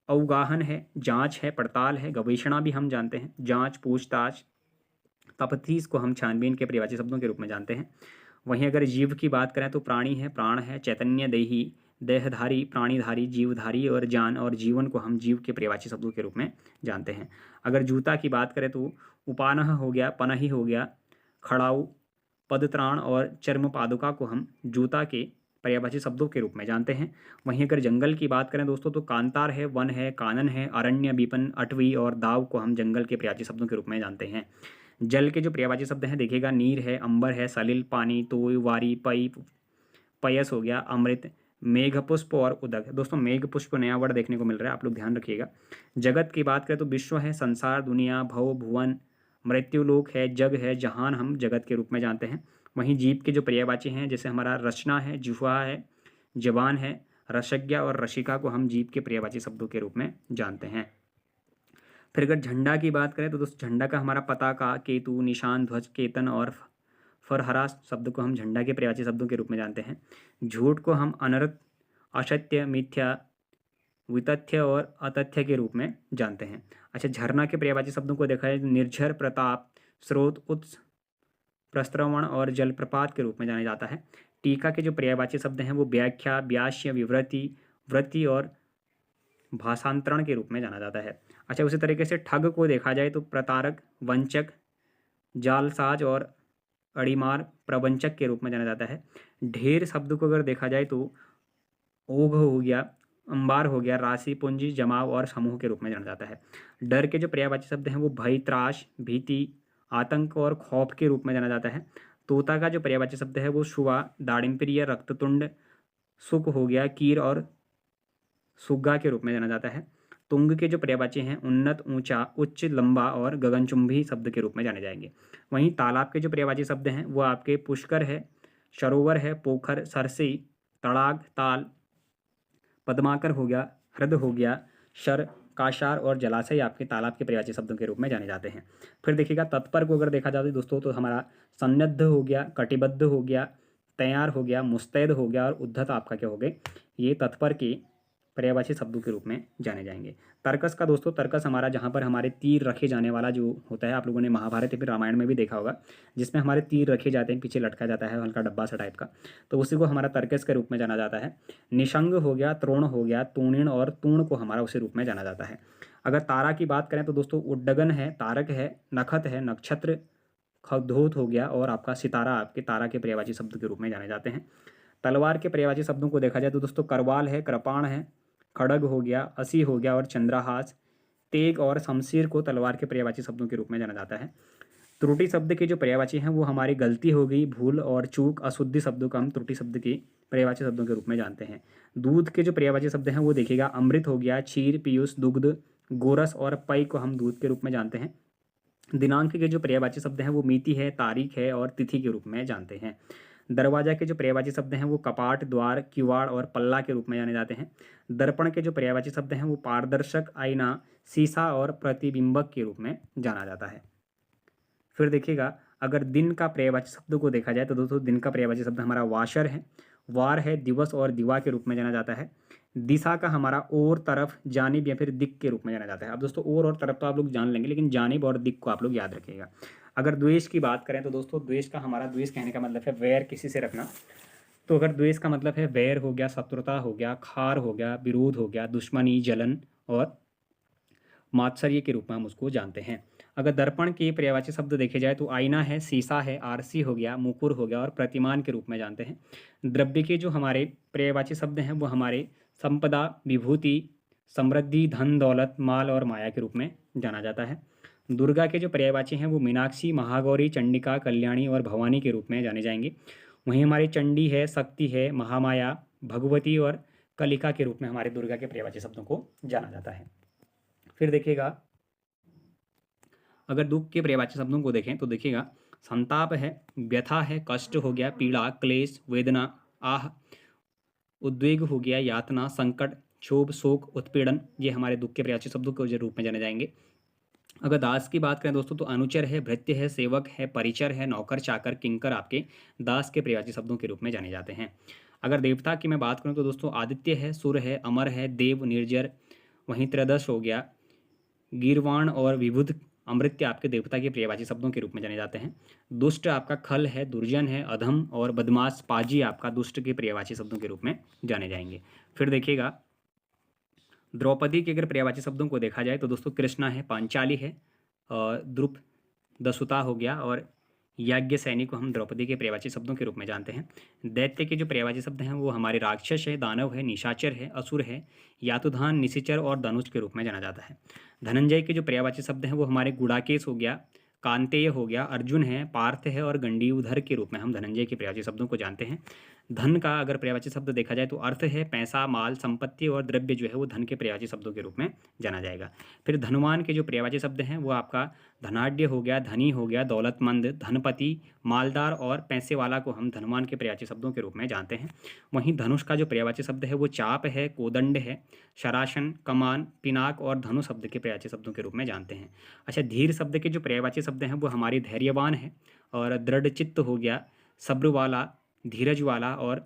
अवगाहन है, जांच है, पड़ताल है, गवेषणा भी हम जानते हैं, जांच, पूछताछ, तफ्तीश को हम छानबीन के पर्यायवाची शब्दों के रूप में जानते हैं। वहीं अगर जीव की बात करें तो प्राणी है, प्राण है, चैतन्य, देही, देहधारी, प्राणीधारी, जीवधारी और जान और जीवन को हम जीव के पर्यायवाची शब्दों के रूप में जानते हैं। अगर जूता की बात करें तो उपानह हो गया, पनही हो गया, खड़ाऊ, पदत्राण और चर्म पादुका को हम जूता के पर्यायवाची शब्दों के रूप में जानते हैं। वहीं अगर जंगल की बात करें दोस्तों तो कांतार है, वन है, कानन है, अरण्य, विपन, अटवी और दाव को हम जंगल के पर्यायवाची शब्दों के रूप में जानते हैं। जल के जो पर्यायवाची शब्द हैं देखिएगा, नीर है, अंबर है, सलिल, पानी, तोय, वारी, पई, पयस हो गया, अमृत, मेघ पुष्प और उदक। दोस्तों मेघ पुष्प नया वर्ड देखने को मिल रहा है, आप लोग ध्यान रखिएगा। जगत की बात करें तो विश्व है, संसार, दुनिया, भव, भुवन, मृत्युलोक है, जग है, जहान हम जगत के रूप में जानते हैं। वहीं जीव के जो पर्यायवाची हैं जैसे हमारा रचना है, जिह्वा है, जवान है, रसज्ञा और रसिका को हम जीव के पर्यायवाची शब्दों के रूप में जानते हैं। फिर अगर झंडा की बात करें तो दोस्तों झंडा का हमारा पताका, केतु, निशान, ध्वज, केतन और फरहरा शब्द को हम झंडा के पर्यायवाची शब्दों के रूप में जानते हैं। झूठ को हम अनर्थ, असत्य, मिथ्या, वितथ्य और अतथ्य के रूप में जानते हैं। अच्छा, झरना के पर्यायवाची शब्दों को देखा जाए तो निर्झर, प्रताप, स्रोत, उत्स, प्रस्रवण और जलप्रपात के रूप में जाना जाता है। टीका के जो पर्यायवाची शब्द हैं वो व्याख्या, व्यास्य, विवृति, वृत्ति और भाषांतरण के रूप में जाना जाता है। अच्छा, उसी तरीके से ठग को देखा जाए तो प्रतारक, वंचक, जालसाज और अड़ीमार, प्रवंचक के रूप में जाना जाता है। ढेर शब्द को अगर देखा जाए तो ओघ हो गया, अंबार हो गया, राशि, पूंजी, जमाव और समूह के रूप में जाना जाता है। डर के जो पर्यायवाची शब्द हैं वो भय, त्रास, भीति, आतंक और खौफ के रूप में जाना जाता है। तोता का जो पर्यायवाची शब्द है वो शुआ, दाड़िमप्रिय, रक्ततुंड, सुक हो गया, कीर और सुग्गा के रूप में जाना जाता है। तुंग के जो पर्यायवाची हैं उन्नत, ऊंचा, उच्च, लंबा और गगनचुंबी शब्द के रूप में जाने जाएंगे। वहीं तालाब के जो पर्यायवाची शब्द हैं वो आपके पुष्कर है, सरोवर है, पोखर, सरसी, तड़ाग, ताल, पद्माकर हो गया, हृद हो गया, शर, काशार और जलाशय आपके तालाब के पर्यायवाची शब्दों के रूप में जाने जाते हैं। फिर देखिएगा तत्पर को अगर देखा जाए दोस्तों तो हमारा सन्नद्ध हो गया, कटिबद्ध हो गया, तैयार हो गया, मुस्तैद हो गया और उद्धत आपका क्या हो गए, ये तत्पर के पर्यायवाची शब्दों के रूप में जाने जाएंगे। तर्कस का दोस्तों, तर्कस हमारा जहाँ पर हमारे तीर रखे जाने वाला जो होता है, आप लोगों ने महाभारत या फिर रामायण में भी देखा होगा, जिसमें हमारे तीर रखे जाते हैं, पीछे लटका जाता है हल्का डब्बा सा टाइप का, तो उसी को हमारा तर्कस के रूप में जाना जाता है। निशंग हो गया, त्रोण हो गया, तूणीण और तूण को हमारा उसी रूप में जाना जाता है। अगर तारा की बात करें तो दोस्तों उड्डगन है, तारक है, नखत है, नक्षत्र, खगोत हो गया और आपका सितारा आपके तारा के पर्यायवाची शब्द के रूप में जाने जाते हैं। तलवार के पर्यायवाची शब्दों को देखा जाए तो दोस्तों करवाल है, कृपाण है, खड़ग हो गया, असी हो गया और चंद्रहास। तेग और शमशीर को तलवार के पर्यायवाची शब्दों के रूप में जाना जाता है। त्रुटि शब्द के जो पर्यायवाची हैं वो हमारी गलती हो गई, भूल और चूक, अशुद्धि शब्दों का हम त्रुटि शब्द के पर्यायवाची शब्दों के रूप में जानते हैं। दूध के जो पर्यायवाची शब्द हैं वो देखिएगा, अमृत हो गया, क्षीर, पीयूष, दुग्ध, गोरस और पई को हम दूध के रूप में जानते हैं। दिनांक के जो पर्यायवाची शब्द हैं वो मिति है, तारीख है और तिथि के रूप में जानते हैं। दरवाजा के जो पर्यायवाची शब्द हैं वो कपाट, द्वार, किवाड़ और पल्ला के रूप में जाने जाते हैं। दर्पण के जो पर्यायवाची शब्द हैं वो पारदर्शक, आईना, शीशा और प्रतिबिंबक के रूप में जाना जाता है। फिर देखिएगा, अगर दिन का पर्यायवाची शब्दों को देखा जाए तो दोस्तों दिन का पर्यायवाची शब्द हमारा वाशर है, वार है, दिवस और दिवा के रूप में जाना जाता है। दिशा का हमारा ओर, तरफ, जानिब या फिर दिक के रूप में जाना जाता है। अब दोस्तों ओर और तरफ तो आप लोग जान लेंगे, लेकिन जानिब और दिक को आप लोग याद रखिएगा। अगर द्वेष की बात करें तो दोस्तों द्वेष का हमारा, द्वेष कहने का मतलब है वैर किसी से रखना, तो अगर द्वेष का मतलब है वैर हो गया, शत्रुता हो गया, खार हो गया, विरोध हो गया, दुश्मनी, जलन और मात्सर्य के रूप में हम उसको जानते हैं। अगर दर्पण के पर्यायवाची शब्द देखे जाए तो आईना है, शीशा है, आरसी हो गया, मुकुर हो गया और प्रतिमान के रूप में जानते हैं। द्रव्य के जो हमारे पर्यायवाची शब्द हैं वो हमारे संपदा, विभूति, समृद्धि, धन, दौलत, माल और माया के रूप में जाना जाता है। दुर्गा के जो पर्यायवाची हैं वो मीनाक्षी, महागौरी, चंडिका, कल्याणी और भवानी के रूप में जाने जाएंगे। वहीं हमारी चंडी है, शक्ति है, महामाया, भगवती और कलिका के रूप में हमारे दुर्गा के पर्यायवाची शब्दों को जाना जाता है। फिर देखिएगा, अगर दुख के पर्यायवाची शब्दों को देखें तो देखिएगा, संताप है, व्यथा है, कष्ट हो गया, पीड़ा, क्लेश, वेदना, आह, उद्वेग हो गया, यातना, संकट, क्षोभ, शोक, उत्पीड़न, ये हमारे दुख के पर्यायवाची शब्दों के रूप में जाने जाएंगे। अगर दास की बात करें दोस्तों तो अनुचर है, भृत्य है, सेवक है, परिचर है, नौकर, चाकर, किंकर आपके दास के पर्यायवाची शब्दों के रूप में जाने जाते हैं। अगर देवता की मैं बात करूं तो दोस्तों आदित्य है, सुर है, अमर है, देव, निर्जर, वहीं त्रयोदश हो गया, गीर्वाण और विबुध, अमृत्य आपके देवता के पर्यायवाची शब्दों के रूप में जाने जाते हैं। दुष्ट आपका खल है, दुर्जन है, अधम और बदमाश, पाजी आपका दुष्ट के पर्यायवाची शब्दों के रूप में जाने जाएंगे। फिर देखिएगा, द्रौपदी के अगर पर्यायवाची शब्दों को देखा जाए तो दोस्तों कृष्णा है, पांचाली है, द्रुप दसुता हो गया और याज्ञ सैनी को हम द्रौपदी के पर्यायवाची शब्दों के रूप में जानते हैं। दैत्य के जो पर्यायवाची शब्द हैं वो हमारे राक्षस है, दानव है, निशाचर है, असुर है, यातुधान, निशिचर और धनुष के रूप में जाना जाता है। धनंजय के जो पर्यायवाची शब्द हैं वो हमारे गुड़ाकेश हो गया, कांतेय हो गया, अर्जुन है, पार्थ है और गंडीवधर के रूप में हम धनंजय के पर्यायवाची शब्दों को जानते हैं। धन का अगर पर्यायवाची शब्द देखा जाए तो अर्थ है, पैसा, माल, संपत्ति और द्रव्य जो है वो धन के पर्यायवाची शब्दों के रूप में जाना जाएगा। फिर धनवान के जो पर्यायवाची शब्द हैं वो आपका धनाढ्य हो गया, धनी हो गया, दौलतमंद, धनपति, मालदार और पैसे वाला को हम धनवान के पर्यायवाची शब्दों के रूप में जानते हैं। वहीं धनुष का जो पर्यायवाची शब्द है वो चाप है, कोदंड है, शरासन, कमान, पिनाक और धनु शब्द के पर्यायवाची शब्दों के रूप में जानते हैं। अच्छा, धीर शब्द के जो पर्यायवाची शब्द हैं वो हमारी धैर्यवान है और दृढ़चित्त हो गया, सब्र वाला, धीरज वाला और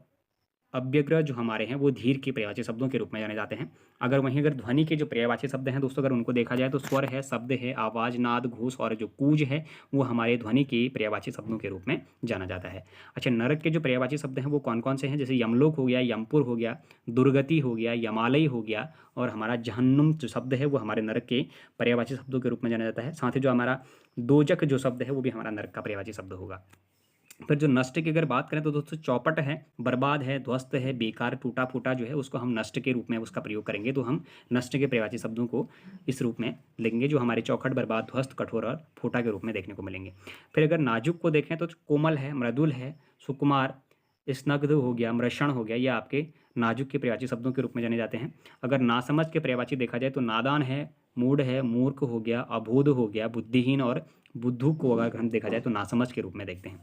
अव्यग्र जो हमारे हैं वो धीर के पर्यायवाची शब्दों के रूप में जाने जाते हैं। अगर वहीं अगर ध्वनि के जो पर्यायवाची शब्द हैं दोस्तों अगर उनको देखा जाए तो स्वर है, शब्द है, आवाज़, नाद, घोष और जो कूज है वो हमारे ध्वनि के पर्यायवाची शब्दों के रूप में जाना जाता है। अच्छा, नरक के जो पर्यायवाची शब्द हैं वो कौन कौन से हैं, जैसे यमलोक हो गया, यमपुर हो गया, दुर्गति हो गया, यमालय हो गया और हमारा जहन्नुम जो शब्द है वो हमारे नरक के पर्यायवाची शब्दों के रूप में जाना जाता है। साथ ही जो हमारा दोजक जो शब्द है वो भी हमारा नरक का पर्यायवाची शब्द होगा। फिर जो नष्ट की अगर बात करें तो दोस्तों चौपट है, बर्बाद है, ध्वस्त है, बेकार, टूटा फूटा जो है उसको हम नष्ट के रूप में उसका प्रयोग करेंगे, तो हम नष्ट के पर्यायवाची शब्दों को इस रूप में लेंगे जो हमारे चौखट, बर्बाद, ध्वस्त, कठोर और फूटा के रूप में देखने को मिलेंगे। फिर अगर नाजुक को देखें तो कोमल है, मृदुल है, सुकुमार, स्नग्ध हो गया, मृषण हो गया, ये आपके नाजुक के पर्यायवाची शब्दों के रूप में जाने जाते हैं। अगर नासमझ के पर्यायवाची देखा जाए तो नादान है, मूढ़ है, मूर्ख हो गया, अबोध हो गया, बुद्धिहीन और बुद्धू को अगर हम देखा जाए तो नासमझ के रूप में देखते हैं।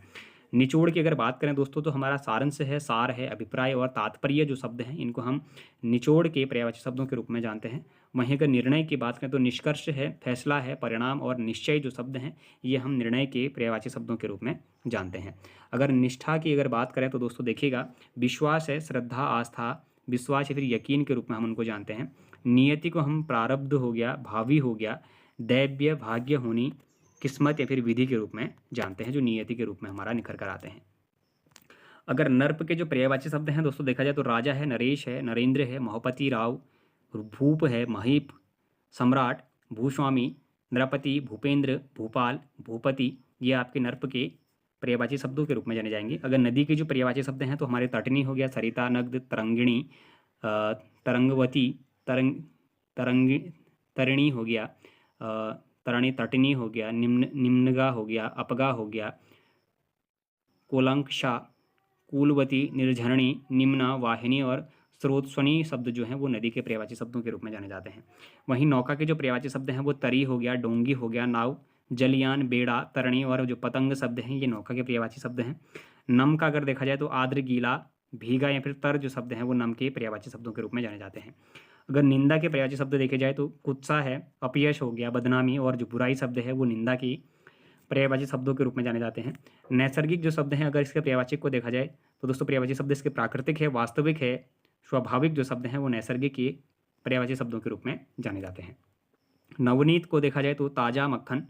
निचोड़ की अगर बात करें दोस्तों तो हमारा सारांश है, सार है, अभिप्राय और तात्पर्य जो शब्द हैं इनको हम निचोड़ के पर्यायवाची शब्दों के रूप में जानते हैं। वहीं अगर निर्णय की बात करें तो निष्कर्ष है, फैसला है, परिणाम और निश्चय जो शब्द हैं ये हम निर्णय के पर्यायवाची शब्दों के रूप में जानते हैं। अगर निष्ठा की अगर बात करें तो दोस्तों देखिएगा, विश्वास है, श्रद्धा, आस्था, विश्वास या फिर यकीन के रूप में हम उनको जानते हैं। नियति को हम प्रारब्ध हो गया, भावी हो गया, दैव्य, भाग्य, होनी, किस्मत या फिर विधि के रूप में जानते हैं, जो नियति के रूप में हमारा निखर कर आते हैं। अगर नर्प के जो पर्यायवाची शब्द हैं दोस्तों देखा जाए तो राजा है, नरेश है, नरेंद्र है, महपति, राव, भूप है, महीप, सम्राट, भूस्वामी, नृपति, भूपेंद्र, भूपाल, भूपति, ये आपके नर्प के पर्यायवाची शब्दों के रूप में जाने जाएंगे। अगर नदी के जो पर्यायवाची शब्द हैं तो हमारे तटनी हो गया, सरिता, नग्न, तरंगिणी, तरंगवती, तरंग तरंगी तरिणी हो गया, तरणी, तटनी हो गया, निम्नगा हो गया, अपगा हो गया, कोलंकषा, कूलवती, निर्झरणी, निम्ना, वाहिनी और स्रोतस्वनी शब्द जो हैं वो नदी के पर्यायवाची शब्दों के रूप में जाने जाते हैं। वहीं नौका के जो पर्यायवाची शब्द हैं वो तरी हो गया, डोंगी हो गया, नाव, जलयान, बेड़ा, तरणी और जो पतंग शब्द हैं ये नौका के पर्यायवाची शब्द हैं। नम का अगर देखा जाए तो आर्द्र, गीला, भीगा या फिर तर जो शब्द हैं वो नम के पर्यायवाची शब्दों के रूप में जाने जाते हैं। अगर निंदा के पर्यायवाची शब्द देखे जाए तो कुत्सा है, अपयश हो गया, बदनामी और जो बुराई शब्द है वो निंदा की पर्यायवाची शब्दों के रूप में जाने जाते हैं। नैसर्गिक जो शब्द हैं अगर इसके पर्यायवाची को देखा जाए तो दोस्तों पर्यायवाची शब्द इसके प्राकृतिक है, वास्तविक है, स्वाभाविक जो शब्द हैं वो नैसर्गिक के पर्यायवाची शब्दों के रूप में जाने जाते हैं। नवनीत को देखा जाए तो ताज़ा, मक्खन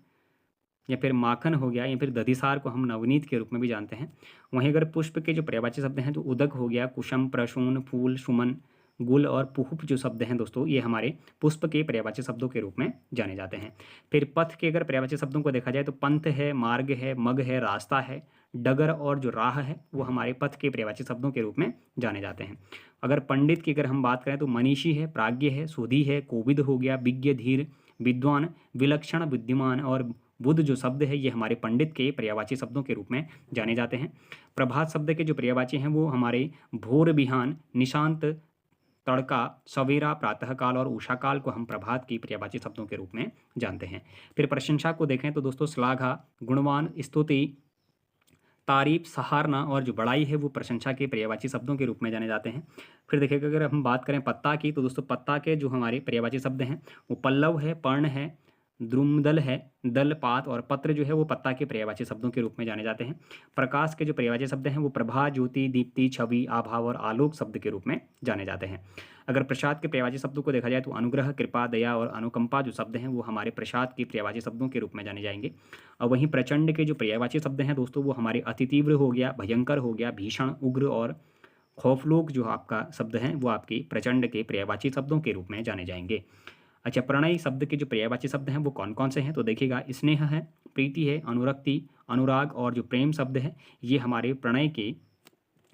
या फिर माखन हो गया या फिर दधिसार को हम नवनीत के रूप में भी जानते हैं। वहीं अगर पुष्प के जो पर्यायवाची शब्द हैं तो उदक हो गया, कुसुम, प्रसून, फूल, सुमन, गुल और पुष्प जो शब्द हैं दोस्तों ये हमारे पुष्प के पर्यायवाची शब्दों के रूप में जाने जाते हैं। फिर पथ के अगर पर्यायवाची शब्दों को देखा जाए तो पंथ है, मार्ग है, मग है, रास्ता है, डगर और जो राह है वो हमारे पथ के पर्यायवाची शब्दों के रूप में जाने जाते हैं। अगर पंडित की अगर हम बात करें तो मनीषी है, प्राज्ञ है, सुधी है, कोविद हो गया, विज्ञ, धीर, विद्वान, विलक्षण, बुद्धिमान और बुद्ध जो शब्द है ये हमारे पंडित के पर्यायवाची शब्दों के रूप में जाने जाते हैं। प्रभात शब्द के जो पर्यायवाची हैं वो हमारे भोर, बिहान, निशांत, तड़का, सवेरा, प्रातःकाल और उषाकाल को हम प्रभात की पर्यायवाची शब्दों के रूप में जानते हैं। फिर प्रशंसा को देखें तो दोस्तों श्लाघा, गुणवान, स्तुति, तारीफ, सराहना और जो बड़ाई है वो प्रशंसा के पर्यायवाची शब्दों के रूप में जाने जाते हैं। फिर देखिएगा अगर हम बात करें पत्ता की तो दोस्तों पत्ता के जो हमारे पर्यायवाची शब्द हैं वो पल्लव है, पर्ण है, द्रुमदल है, दल, पात और पत्र जो है वो पत्ता के पर्यायवाची शब्दों के रूप में जाने जाते हैं। प्रकाश के जो पर्यायवाची शब्द हैं वो प्रभा, ज्योति, दीप्ति, छवि, आभा और आलोक शब्द के रूप में जाने जाते हैं। अगर प्रसाद के पर्यायवाची शब्दों को देखा जाए तो अनुग्रह, कृपा, दया और अनुकंपा जो शब्द हैं वो हमारे प्रसाद के पर्यायवाची शब्दों के रूप में जाने जाएंगे। और वहीं प्रचंड के जो पर्यायवाची शब्द हैं दोस्तों वो हमारे अति तीव्र हो गया, भयंकर हो गया, भीषण, उग्र और खौफलोक जो आपका शब्द हैं वो आपके प्रचंड के पर्यायवाची शब्दों के रूप में जाने जाएंगे। अच्छा, प्रणय शब्द के जो पर्यायवाची शब्द हैं वो कौन कौन से हैं तो देखिएगा स्नेह है, प्रीति है, अनुरक्ति, अनुराग और जो प्रेम शब्द है ये हमारे प्रणय के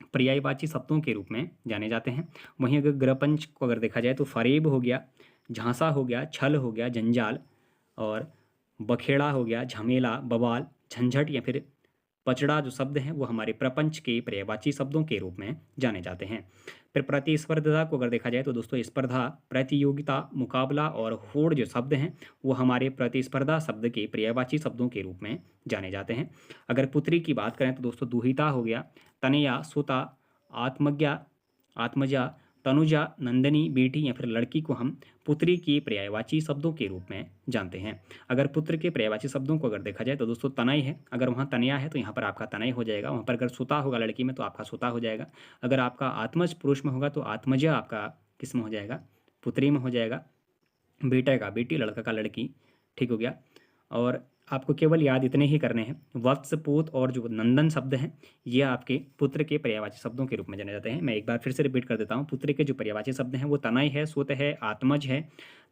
पर्यायवाची शब्दों के रूप में जाने जाते हैं। वहीं अगर ग्रपंच को अगर देखा जाए तो फरेब हो गया, झांसा हो गया, छल हो गया, जंजाल और बखेड़ा हो गया, झमेला, बवाल, झंझट या फिर पचड़ा जो शब्द हैं वो हमारे प्रपंच के पर्यायवाची शब्दों के रूप में जाने जाते हैं। फिर प्रतिस्पर्धा को अगर देखा जाए तो दोस्तों स्पर्धा, प्रतियोगिता, मुकाबला और होड़ जो शब्द हैं वो हमारे प्रतिस्पर्धा शब्द के पर्यायवाची शब्दों के रूप में जाने जाते हैं। अगर पुत्री की बात करें तो दोस्तों दुहिता हो गया, तनया, सुता, आत्मज्ञा, आत्मजा, तनुजा, नंदनी, बेटी या फिर लड़की को हम पुत्री की पर्यायवाची शब्दों के रूप में जानते हैं। अगर पुत्र के पर्यायवाची शब्दों को अगर देखा जाए तो दोस्तों तनय है, अगर वहाँ तनया है तो यहाँ पर आपका तनय हो जाएगा। वहाँ पर अगर सुता होगा लड़की में तो आपका सुता हो जाएगा। अगर आपका आत्मज पुरुष में होगा तो आत्मजा आपका किस में हो जाएगा, पुत्री में हो जाएगा। बेटा का बेटी, लड़का का लड़की, ठीक हो गया। और आपको केवल याद इतने ही करने हैं, वत्स, पूत और जो नंदन शब्द हैं ये आपके पुत्र के पर्यायवाची शब्दों के रूप में जाने जाते हैं। मैं एक बार फिर से रिपीट कर देता हूँ, पुत्र के जो पर्यायवाची शब्द हैं वो तनय है, सुत है, आत्मज है,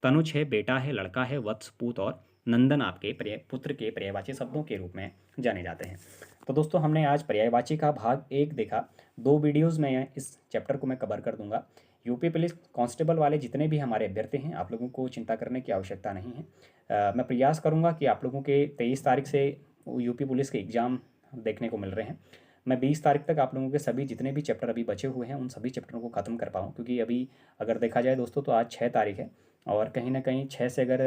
तनुज है, बेटा है, लड़का है, वत्स, पूत और नंदन आपके पुत्र के पर्यायवाची शब्दों के रूप में जाने जाते हैं। तो दोस्तों हमने आज पर्यायवाची का भाग 1 देखा। 2 वीडियोज़ में इस चैप्टर को मैं कवर कर दूंगा। यूपी पुलिस कांस्टेबल वाले जितने भी हमारे अभ्यर्थी हैं आप लोगों को चिंता करने की आवश्यकता नहीं है। मैं प्रयास करूंगा कि आप लोगों के 23 तारीख से यूपी पुलिस के एग्ज़ाम देखने को मिल रहे हैं। मैं 20 तारीख तक आप लोगों के सभी जितने भी चैप्टर अभी बचे हुए हैं उन सभी चैप्टरों को ख़त्म कर पाऊँ, क्योंकि अभी अगर देखा जाए दोस्तों तो आज 6 तारीख है और कहीं ना कहीं 6 से अगर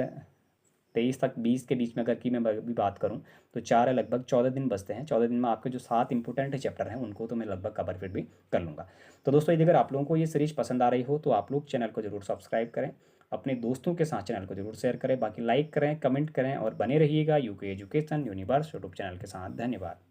23 तक 20 के बीच में अगर की मैं अभी बात करूं तो 4 लगभग 14 दिन बचते हैं। 14 दिन में आपके जो 7 इंपॉर्टेंट चैप्टर हैं उनको तो मैं लगभग कवर फिर भी कर लूँगा। तो दोस्तों यदि अगर आप लोगों को ये सीरीज पसंद आ रही हो तो आप लोग चैनल को जरूर सब्सक्राइब करें, अपने दोस्तों के साथ चैनल को जरूर शेयर करें, बाकी लाइक करें, कमेंट करें और बने रहिएगा UK education universe YouTube channel के साथ। धन्यवाद।